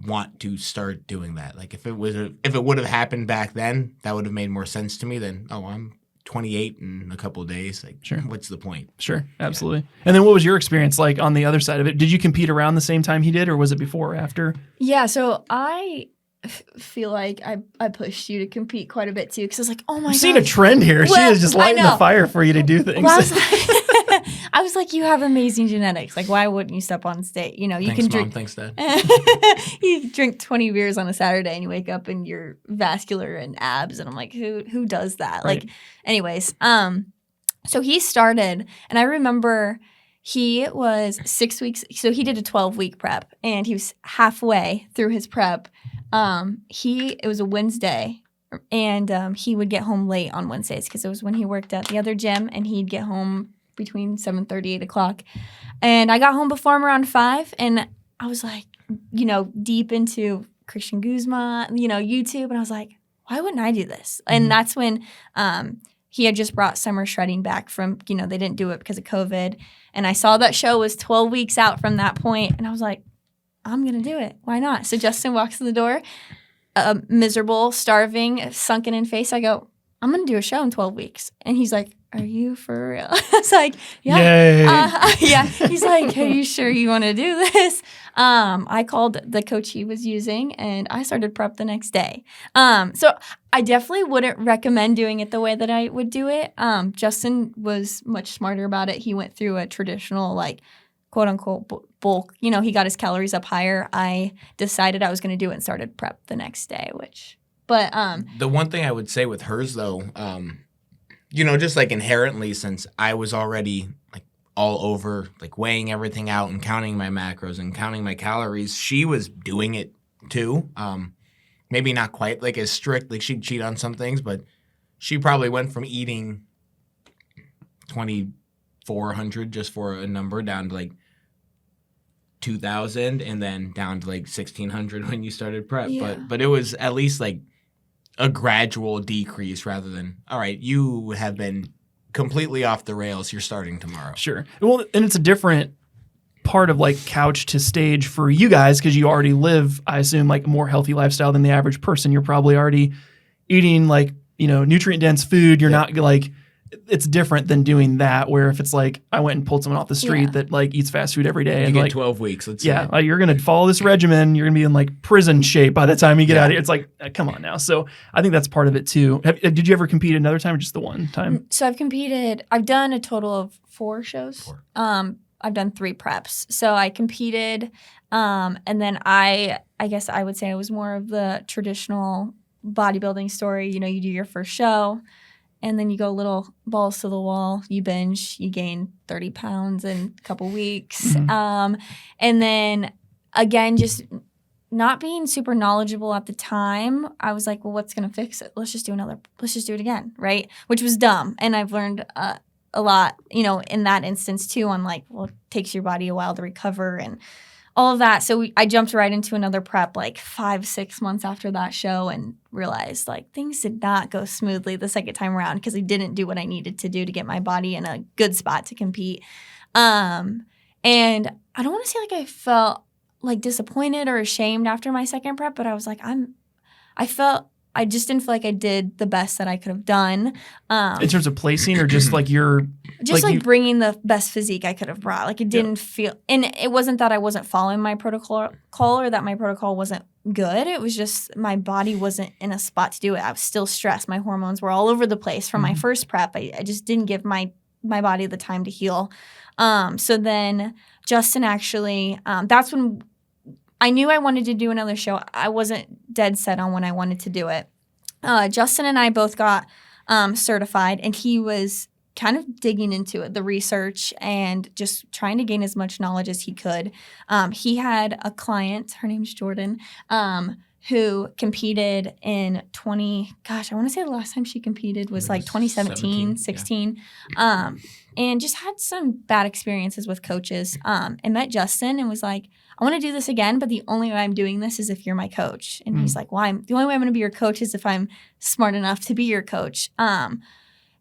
want to start doing that. Like, if it would have happened back then, that would have made more sense to me than, oh, I'm 28 in a couple of days. Like, sure. What's the point? Sure, absolutely. Yeah. And then what was your experience like on the other side of it? Did you compete around the same time he did, or was it before or after? Yeah, so I feel like I pushed you to compete quite a bit too, because I was like, oh my god, I've seen a trend here. She is just lighting the fire for you to do things. Well, I was like, you have amazing genetics. Like, why wouldn't you step on stage? You Thanks, can drink. Mom. Thanks, Dad. You drink 20 beers on a Saturday and you wake up and you're vascular and abs, and I'm like, who does that? Right. Like, anyways, so he started, and I remember he was 6 weeks. So he did a 12-week prep, and he was halfway through his prep. It was a Wednesday, and he would get home late on Wednesdays because it was when he worked at the other gym, and he'd get home between 7:30, 8 o'clock. And I got home before him around 5, and I was like, deep into Christian Guzman, YouTube, and I was like, why wouldn't I do this? Mm-hmm. And that's when he had just brought summer shredding back from, they didn't do it because of COVID. And I saw that show was 12 weeks out from that point, and I was like, I'm going to do it. Why not? So Justin walks in the door, miserable, starving, sunken in face. I go, I'm going to do a show in 12 weeks. And he's like, are you for real? I was like, yeah. Yay. Yeah. He's like, are you sure you want to do this? I called the coach he was using and I started prep the next day. So I definitely wouldn't recommend doing it the way that I would do it. Justin was much smarter about it. He went through a traditional, like, quote unquote bulk. You know, he got his calories up higher. I decided I was going to do it and started prep the next day, but the one thing I would say with hers though, just like inherently, since I was already like all over, like weighing everything out and counting my macros and counting my calories, she was doing it too. Maybe not quite like as strict, like she'd cheat on some things, but she probably went from eating 2,400 just for a number down to like 2,000 and then down to like 1,600 when you started prep. Yeah. But it was at least like a gradual decrease rather than, all right, you have been completely off the rails. You're starting tomorrow. Sure. Well, and it's a different part of like couch to stage for you guys because you already live, I assume, like a more healthy lifestyle than the average person. You're probably already eating like, nutrient dense food. You're not like, it's different than doing that where if it's like I went and pulled someone off the street that like eats fast food every day You and get like 12 weeks. Let's yeah, say. like you're going to follow this regimen. You're going to be in like prison shape by the time you get out of here. It's like, come on now. So I think that's part of it too. Did you ever compete another time or just the one time? So I've done a total of 4 shows. I've done 3 preps. So I competed, and then I guess I would say I was more of the traditional bodybuilding story. You do your first show, and then you go little balls to the wall. You binge. You gain 30 pounds in a couple weeks. Mm-hmm. And then, again, just not being super knowledgeable at the time, I was like, well, what's going to fix it? Let's just do it again, right? Which was dumb. And I've learned a lot, in that instance too, on like, well, it takes your body a while to recover and all of that. So I jumped right into another prep like 5-6 months after that show and realized like things did not go smoothly the second time around because I didn't do what I needed to do to get my body in a good spot to compete. And I don't want to say like I felt like disappointed or ashamed after my second prep, but I was like, I just didn't feel like I did the best that I could have done. In terms of placing or just like your... Just like bringing the best physique I could have brought. Like it didn't feel... And it wasn't that I wasn't following my protocol or that my protocol wasn't good. It was just my body wasn't in a spot to do it. I was still stressed. My hormones were all over the place from my first prep. I just didn't give my body the time to heal. So then Justin actually... that's when... I knew I wanted to do another show. I wasn't dead set on when I wanted to do it. Justin and I both got certified, and he was kind of digging into it, the research, and just trying to gain as much knowledge as he could. He had a client, her name's Jordan, who competed in I want to say the last time she competed was like 2017, 16. And just had some bad experiences with coaches. And met Justin and was like, I want to do this again, but the only way I'm doing this is if you're my coach. And he's like, well, the only way I'm going to be your coach is if I'm smart enough to be your coach.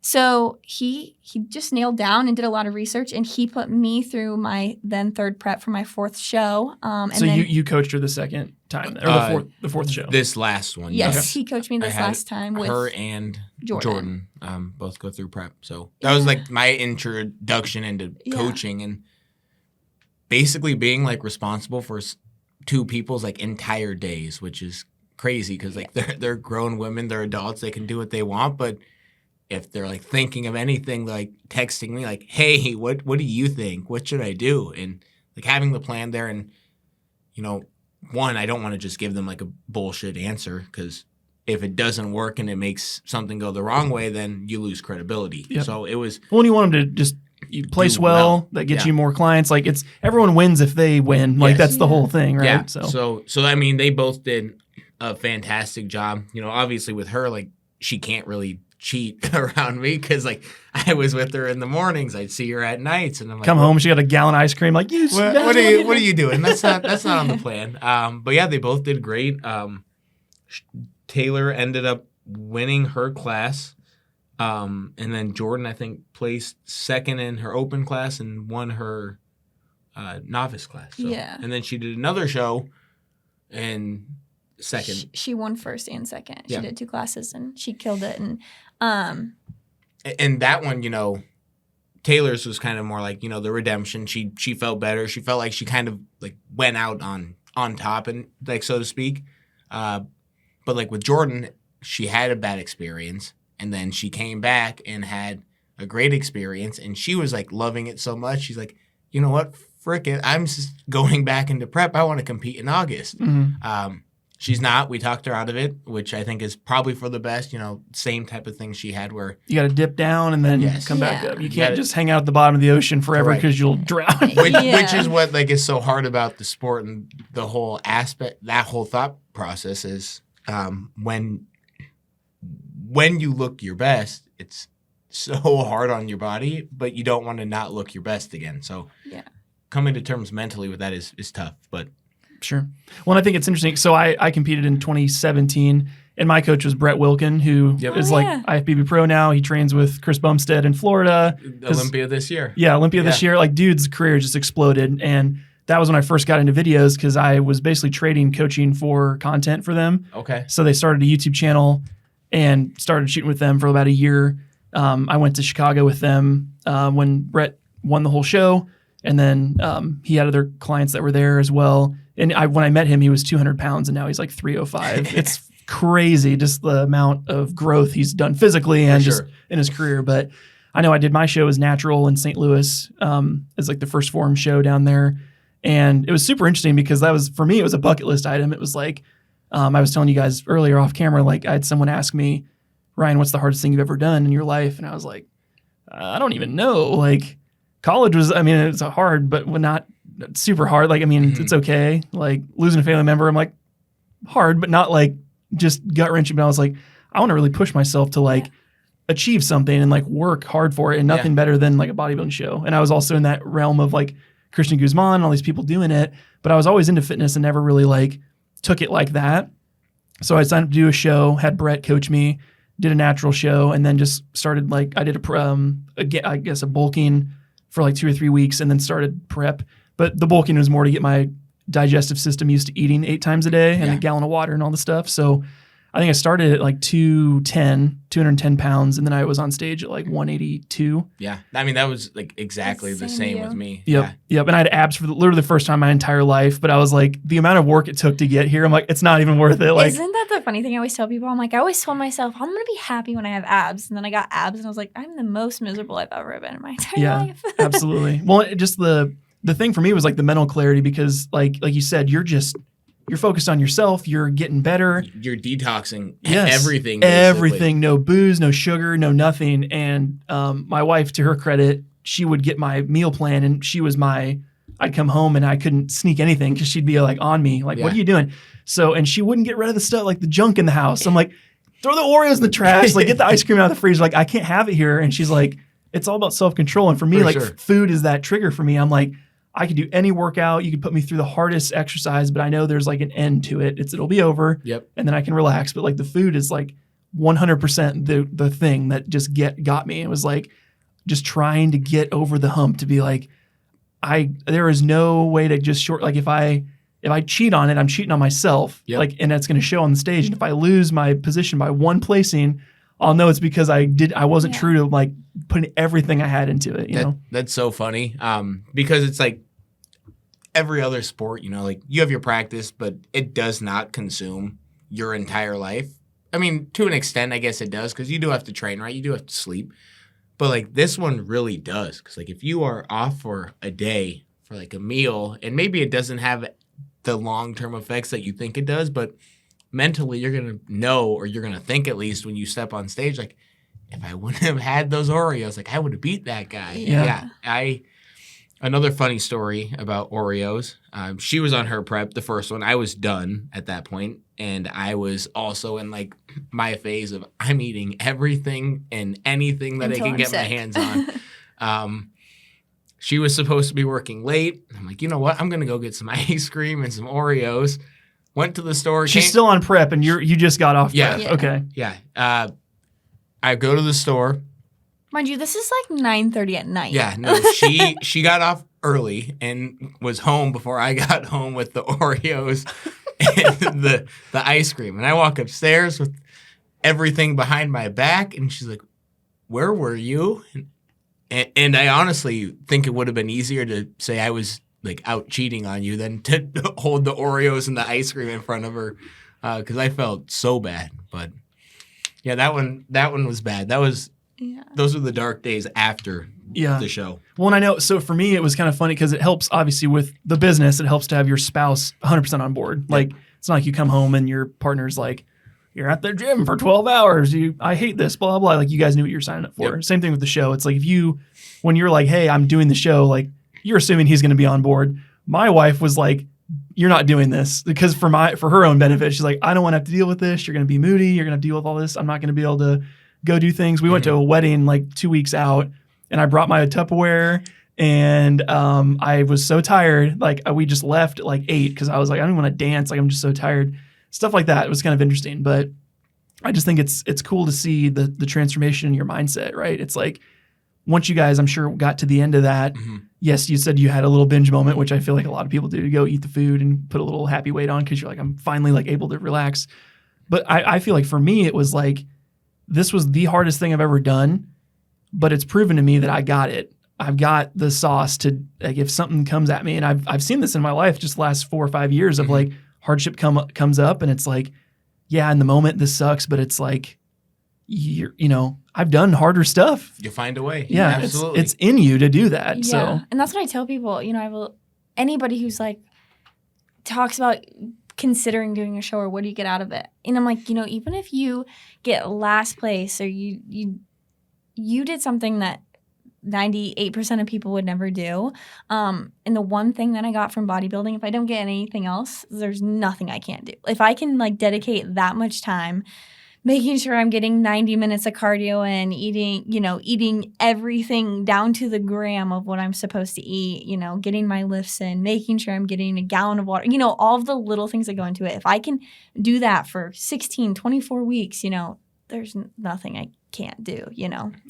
So he just nailed down and did a lot of research, and he put me through my then third prep for my 4th show. So you coached her the second time, or the fourth show? This last one. Yes, he coached me this last time with her and Jordan. Both go through prep. So that was like my introduction into coaching and basically being like responsible for 2 people's like entire days, which is crazy because like they're grown women, they're adults, they can do what they want, but if they're like thinking of anything, like texting me like, hey, what do you think? What should I do? And like having the plan there, and one, I don't want to just give them like a bullshit answer because if it doesn't work and it makes something go the wrong way, then you lose credibility. Yep. So it was... Well, you want them to just place well, that gets you more clients. Like everyone wins if they win. Like that's the whole thing, right? Yeah. So I mean, they both did a fantastic job. Obviously with her, like she can't really cheat around me because like I was with her in the mornings, I'd see her at nights, and I'm like, come home, she got a gallon of ice cream. Like what are you doing? That's not on the plan. But yeah, they both did great. Taylor ended up winning her class, and then Jordan I think placed second in her open class and won her novice class. So. Yeah, and then she did another show and second. She won first and second. She did 2 classes and she killed it. And and that one, Taylor's was kind of more like, the redemption. She felt better. She felt like she kind of like went out on top, and like, so to speak. But like with Jordan, she had a bad experience, and then she came back and had a great experience, and she was like loving it so much. She's like, you know what? Frick it. I'm just going back into prep. I want to compete in August. She's not. We talked her out of it, which I think is probably for the best. Same type of thing she had where you got to dip down and then come back Yeah. up. You can't just hang out at the bottom of the ocean forever Correct. because you'll drown. which is what like is so hard about the sport and the whole aspect. That whole thought process is when you look your best, it's so hard on your body, but you don't want to not look your best again. So coming to terms mentally with that is tough, but. Sure. Well, I think it's interesting. So I competed in 2017, and my coach was Brett Wilkin, who is IFBB pro now. He trains with Chris Bumstead in Florida. Olympia this year. Yeah, Olympia this year. Like, dude's career just exploded. And that was when I first got into videos because I was basically trading coaching for content for them. Okay. So they started a YouTube channel and started shooting with them for about a year. I went to Chicago with them when Brett won the whole show. And then he had other clients that were there as well. And when I met him, he was 200 pounds, and now he's like 305. It's crazy, just the amount of growth he's done physically and just in his career. But I know I did my show as Natural in St. Louis as like the first forum show down there. And it was super interesting because that was, for me, it was a bucket list item. It was like, I was telling you guys earlier off camera, like I had someone ask me, Ryan, what's the hardest thing you've ever done in your life? And I was like, I don't even know. Like college was, it's hard, but not super hard. Like, it's okay. Like losing a family member, I'm like hard, but not like just gut wrenching. But I was like, I want to really push myself to like achieve something and like work hard for it, and nothing better than like a bodybuilding show. And I was also in that realm of like Christian Guzman and all these people doing it, but I was always into fitness and never really like took it like that. So I signed up to do a show, had Brett coach me, did a natural show, and then just started like, I did a bulking for like 2 or 3 weeks and then started prep. But the bulking was more to get my digestive system used to eating 8 times a day and a gallon of water and all the stuff. So I think I started at like 210 pounds, and then I was on stage at like 182. Yeah. That was like exactly the same with me. Yep. And I had abs for literally the first time in my entire life, but I was like, the amount of work it took to get here, I'm like, it's not even worth it. Like, isn't that the funny thing I always tell people? I'm like, I always told myself, I'm going to be happy when I have abs. And then I got abs, and I was like, I'm the most miserable I've ever been in my entire life. Absolutely. Well, just the thing for me was like the mental clarity, because like you said, you're focused on yourself. You're getting better. You're detoxing everything. Basically. Everything. No booze, no sugar, no nothing. And my wife, to her credit, she would get my meal plan, and I'd come home and I couldn't sneak anything because she'd be like on me, like, what are you doing? So, and she wouldn't get rid of the stuff, like the junk in the house. I'm like, throw the Oreos in the trash, like get the ice cream out of the freezer. Like, I can't have it here. And she's like, it's all about self-control. And for me, food is that trigger for me. I'm like, I could do any workout. You could put me through the hardest exercise, but I know there's like an end to it. It'll be over. Yep. And then I can relax. But like the food is like 100% the thing that just got me. It was like just trying to get over the hump to be like, there is no way to just like if I cheat on it, I'm cheating on myself. Yep. Like, and that's going to show on the stage. And if I lose my position by one placing, I'll know it's because I wasn't true to like putting everything I had into it. You know, that's so funny. Because it's like every other sport, like you have your practice, but it does not consume your entire life. To an extent, I guess it does, because you do have to train, right? You do have to sleep. But like this one really does, because like if you are off for a day for like a meal, and maybe it doesn't have the long-term effects that you think it does, but mentally you're going to know, or you're going to think at least when you step on stage, like, if I wouldn't have had those Oreos, like I would have beat that guy. Yeah. Another funny story about Oreos. She was on her prep, the first one. I was done at that point, and I was also in like my phase of I'm eating everything and anything that I can get my hands on. She was supposed to be working late. I'm like, you know what? I'm gonna go get some ice cream and some Oreos. Went to the store. She's still on prep, and you just got off prep. Yeah. Okay. Yeah. I go to the store. Mind you, this is like 9:30 at night. Yeah, no, she got off early and was home before I got home with the Oreos and the ice cream. And I walk upstairs with everything behind my back, and she's like, where were you? And I honestly think it would have been easier to say I was like out cheating on you than to hold the Oreos and the ice cream in front of her, because I felt so bad. But yeah, that one was bad. Those were the dark days after the show. Well, and I know, so for me, it was kind of funny because it helps, obviously, with the business. It helps to have your spouse 100% on board. Like, it's not like you come home and your partner's like, you're at the gym for 12 hours. I hate this, blah, blah, blah. Like, you guys knew what you're signing up for. Yep. Same thing with the show. It's like when you're like, hey, I'm doing the show, like, you're assuming he's going to be on board. My wife was like, you're not doing this, because for her own benefit, she's like, I don't want to have to deal with this. You're going to be moody. You're going to deal with all this. I'm not going to be able to go do things. We went to a wedding like 2 weeks out, and I brought my Tupperware, and I was so tired. Like, we just left at like 8 because I was like, I don't want to dance. Like, I'm just so tired. Stuff like that. It was kind of interesting, but I just think it's cool to see the transformation in your mindset, right? It's like, once you guys, I'm sure, got to the end of that, yes, you said you had a little binge moment, which I feel like a lot of people do, to go eat the food and put a little happy weight on because you're like, I'm finally like able to relax. But I feel like for me, it was like, this was the hardest thing I've ever done, but it's proven to me that I got it. I've got the sauce to, like, if something comes at me, and I've seen this in my life just the last 4 or 5 years of like hardship comes up, and it's like, yeah, in the moment this sucks, but it's like, I've done harder stuff. You find a way. Yeah, absolutely. It's in you to do that. Yeah. So, and that's what I tell people. Anybody who's like talks about considering doing a show, or what do you get out of it? And I'm like, even if you get last place, or you did something that 98% of people would never do. And the one thing that I got from bodybuilding, if I don't get anything else, there's nothing I can't do. If I can like dedicate that much time making sure I'm getting 90 minutes of cardio and eating everything down to the gram of what I'm supposed to eat, getting my lifts in, making sure I'm getting a gallon of water, all of the little things that go into it. If I can do that for 16, 24 weeks, there's nothing I can't do,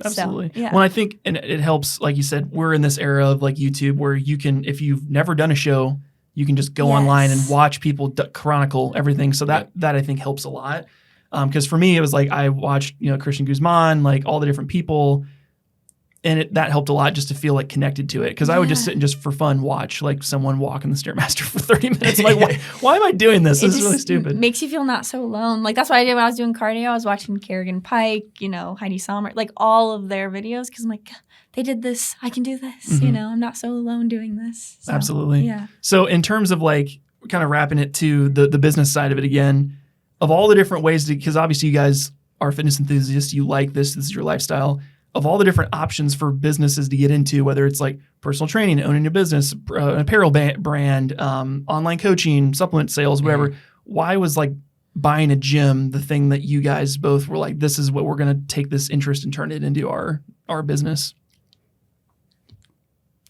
Absolutely. So, yeah. Well, I think, and it helps, like you said, we're in this era of like YouTube where you can, if you've never done a show, you can just go online and watch people chronicle everything. So that I think helps a lot. Because for me, it was like I watched, Christian Guzman, like all the different people, and that helped a lot just to feel like connected to it. Because I would just sit and just for fun watch like someone walk in the Stairmaster for 30 minutes. I'm like, why am I doing this? This is really stupid. Makes you feel not so alone. Like that's what I did when I was doing cardio. I was watching Kerrigan Pike, Heidi Sommer, like all of their videos, because I'm like, they did this, I can do this. I'm not so alone doing this. So, absolutely. Yeah. So in terms of like kind of wrapping it to the business side of it again, of all the different ways because obviously you guys are fitness enthusiasts, you like this is your lifestyle. Of all the different options for businesses to get into, whether it's like personal training, owning a business, an apparel brand, online coaching, supplement sales, whatever, why was like buying a gym the thing that you guys both were like, this is what we're going to take this interest and turn it into our business?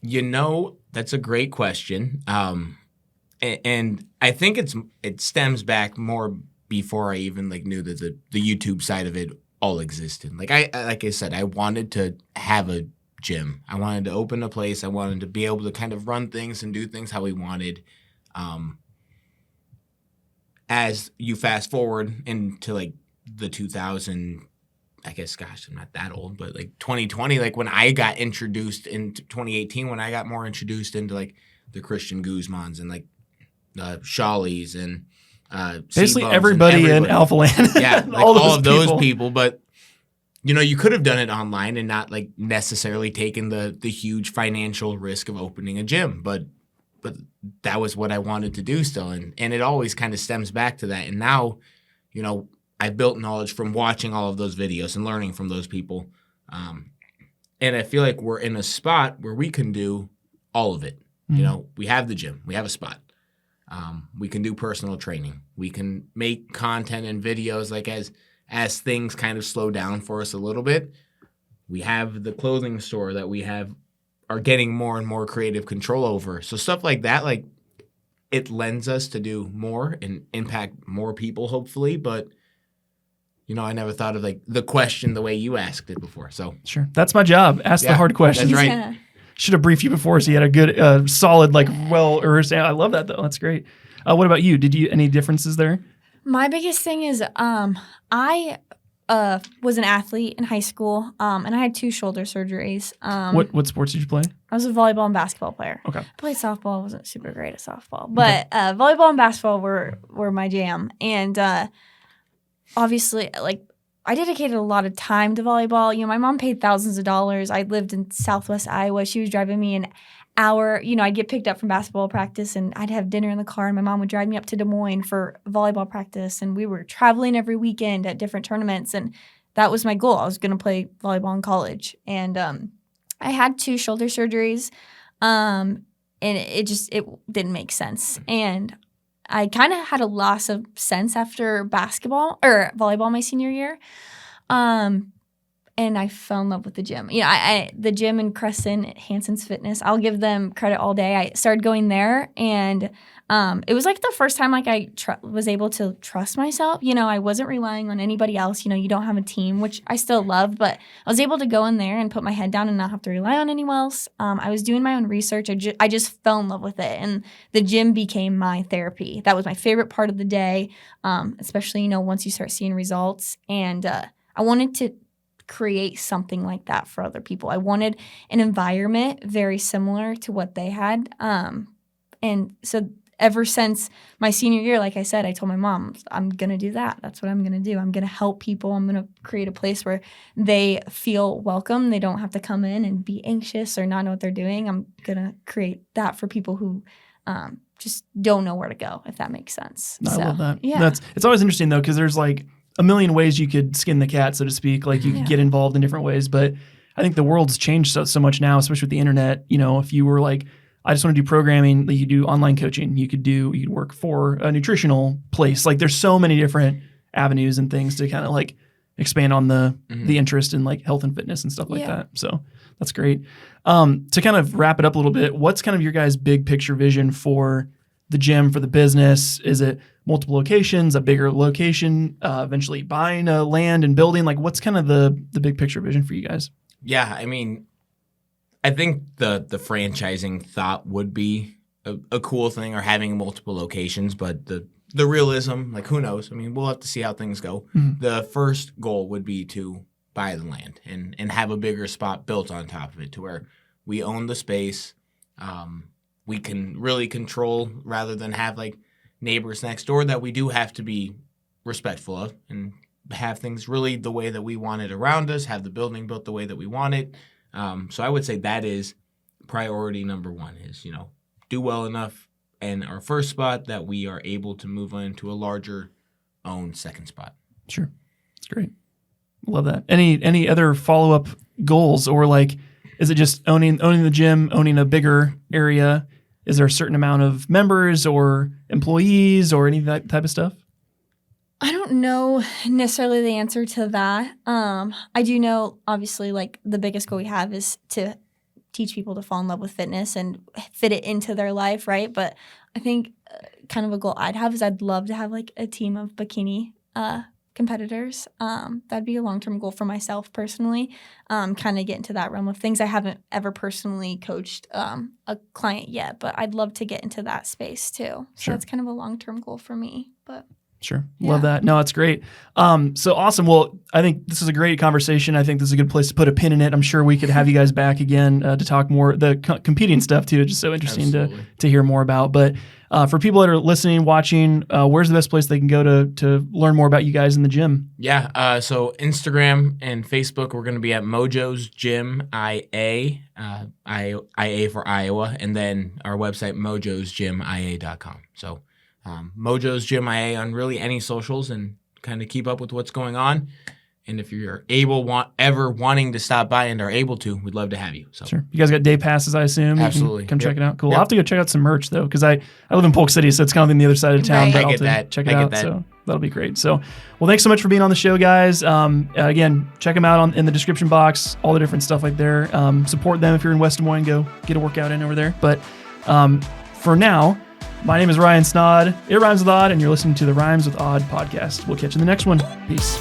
That's a great question. And I think it stems back more before I even like knew that the YouTube side of it all existed. Like I said, I wanted to have a gym. I wanted to open a place. I wanted to be able to kind of run things and do things how we wanted. As you fast forward into like the 2000, I guess, gosh, I'm not that old, but like 2020, like when I got introduced into 2018, when I got more introduced into like the Christian Guzmans and like Shawleys and basically everybody in Alpha Land. Yeah, like all of those people. But you could have done it online and not like necessarily taken the huge financial risk of opening a gym. But that was what I wanted to do still, and it always kind of stems back to that. And now, I built knowledge from watching all of those videos and learning from those people. And I feel like we're in a spot where we can do all of it. We have the gym, we have a spot. We can do personal training. We can make content and videos like as things kind of slow down for us a little bit. We have the clothing store that we are getting more and more creative control over. So stuff like that, like it lends us to do more and impact more people, hopefully. But I never thought of like the question the way you asked it before. So sure, that's my job. Ask the hard questions. That's right. Yeah. Should have briefed you before so you had a good, solid, like well-rehearsed. I love that though. That's great. What about you? Did you any differences there? My biggest thing is I was an athlete in high school, and I had 2 shoulder surgeries. What sports did you play? I was a volleyball and basketball player. Okay. I played softball. I wasn't super great at softball, but volleyball and basketball were my jam. And obviously, like, I dedicated a lot of time to volleyball. You know, my mom paid thousands of dollars. I lived in Southwest Iowa. She was driving me an hour. You know, I'd get picked up from basketball practice, and I'd have dinner in the car, and my mom would drive me up to Des Moines for volleyball practice. And we were traveling every weekend at different tournaments, and that was my goal. I was going to play volleyball in college. And I had 2 shoulder surgeries, and it didn't make sense. And I kind of had a loss of sense after basketball or volleyball my senior year. And I fell in love with the gym. You know, the gym in Crescent, Hanson's Fitness, I'll give them credit all day. I started going there, and it was like the first time like I was able to trust myself. You know, I wasn't relying on anybody else. You know, you don't have a team, which I still love, but I was able to go in there and put my head down and not have to rely on anyone else. I was doing my own research. I just fell in love with it, and the gym became my therapy. That was my favorite part of the day, especially, you know, once you start seeing results. And I wanted to create something like that for other people. I wanted an environment very similar to what they had. And so ever since my senior year, like I said, I told my mom, I'm going to do that. That's what I'm going to do. I'm going to help people. I'm going to create a place where they feel welcome. They don't have to come in and be anxious or not know what they're doing. I'm going to create that for people who just don't know where to go, if that makes sense. No, I love that. Yeah. It's always interesting, though, because there's like a million ways you could skin the cat, so to speak. Like you could get involved in different ways. But I think the world's changed so much now, especially with the internet. You know, if you were like, I just want to do programming, you could do online coaching. You could work for a nutritional place. Like there's so many different avenues and things to kind of like expand on the interest in like health and fitness and stuff like that. So that's great. To kind of wrap it up a little bit, what's kind of your guys' big picture vision for the gym, for the business? Is it multiple locations, a bigger location, eventually buying a land and building? Like what's kind of the big picture vision for you guys? Yeah, I mean, I think the franchising thought would be a cool thing, or having multiple locations, but the realism, like who knows? I mean, we'll have to see how things go. Mm-hmm. The first goal would be to buy the land and have a bigger spot built on top of it to where we own the space. We can really control, rather than have like neighbors next door that we do have to be respectful of, and have things really the way that we want it around us, have the building built the way that we want it. So I would say that is priority number one, is, you know, do well enough in our first spot that we are able to move on to a larger owned second spot. Sure. That's great. Love that. Any other follow-up goals, or like, is it just owning the gym, owning a bigger area? Is there a certain amount of members or employees or any of that type of stuff? I don't know necessarily the answer to that. I do know, obviously, like the biggest goal we have is to teach people to fall in love with fitness and fit it into their life, right? But I think kind of a goal I'd have is I'd love to have like a team of bikini competitors. That'd be a long-term goal for myself personally. Kind of get into that realm of things. I haven't ever personally coached a client yet, but I'd love to get into that space too. So that's kind of a long-term goal for me. But sure. Love that. No, it's great. So awesome. Well, I think this is a great conversation. I think this is a good place to put a pin in it. I'm sure we could have you guys back again to talk more, the competing stuff too. It's just so interesting to hear more about. But for people that are listening, watching, where's the best place they can go to learn more about you guys in the gym? Yeah. So Instagram and Facebook, we're going to be at Mojo's Gym IA, IA for Iowa, and then our website, mojosgymia.com. So Mojo's Gym IA on really any socials, and kind of keep up with what's going on. And if you're ever wanting to stop by and are able to, we'd love to have you. So sure. You guys got day passes, I assume? Absolutely. You can come check it out. Cool. I'll have to go check out some merch, though, because I live in Polk City, so it's kind of on the other side of town. Right. But I'll have to check it out. So that'll be great. So, well, thanks so much for being on the show, guys. Again, check them out in the description box, all the different stuff like there. Support them if you're in West Des Moines. Go get a workout in over there. But for now, my name is Ryan Snaadt. It rhymes with odd, and you're listening to the Rhymes with Odd podcast. We'll catch you in the next one. Peace.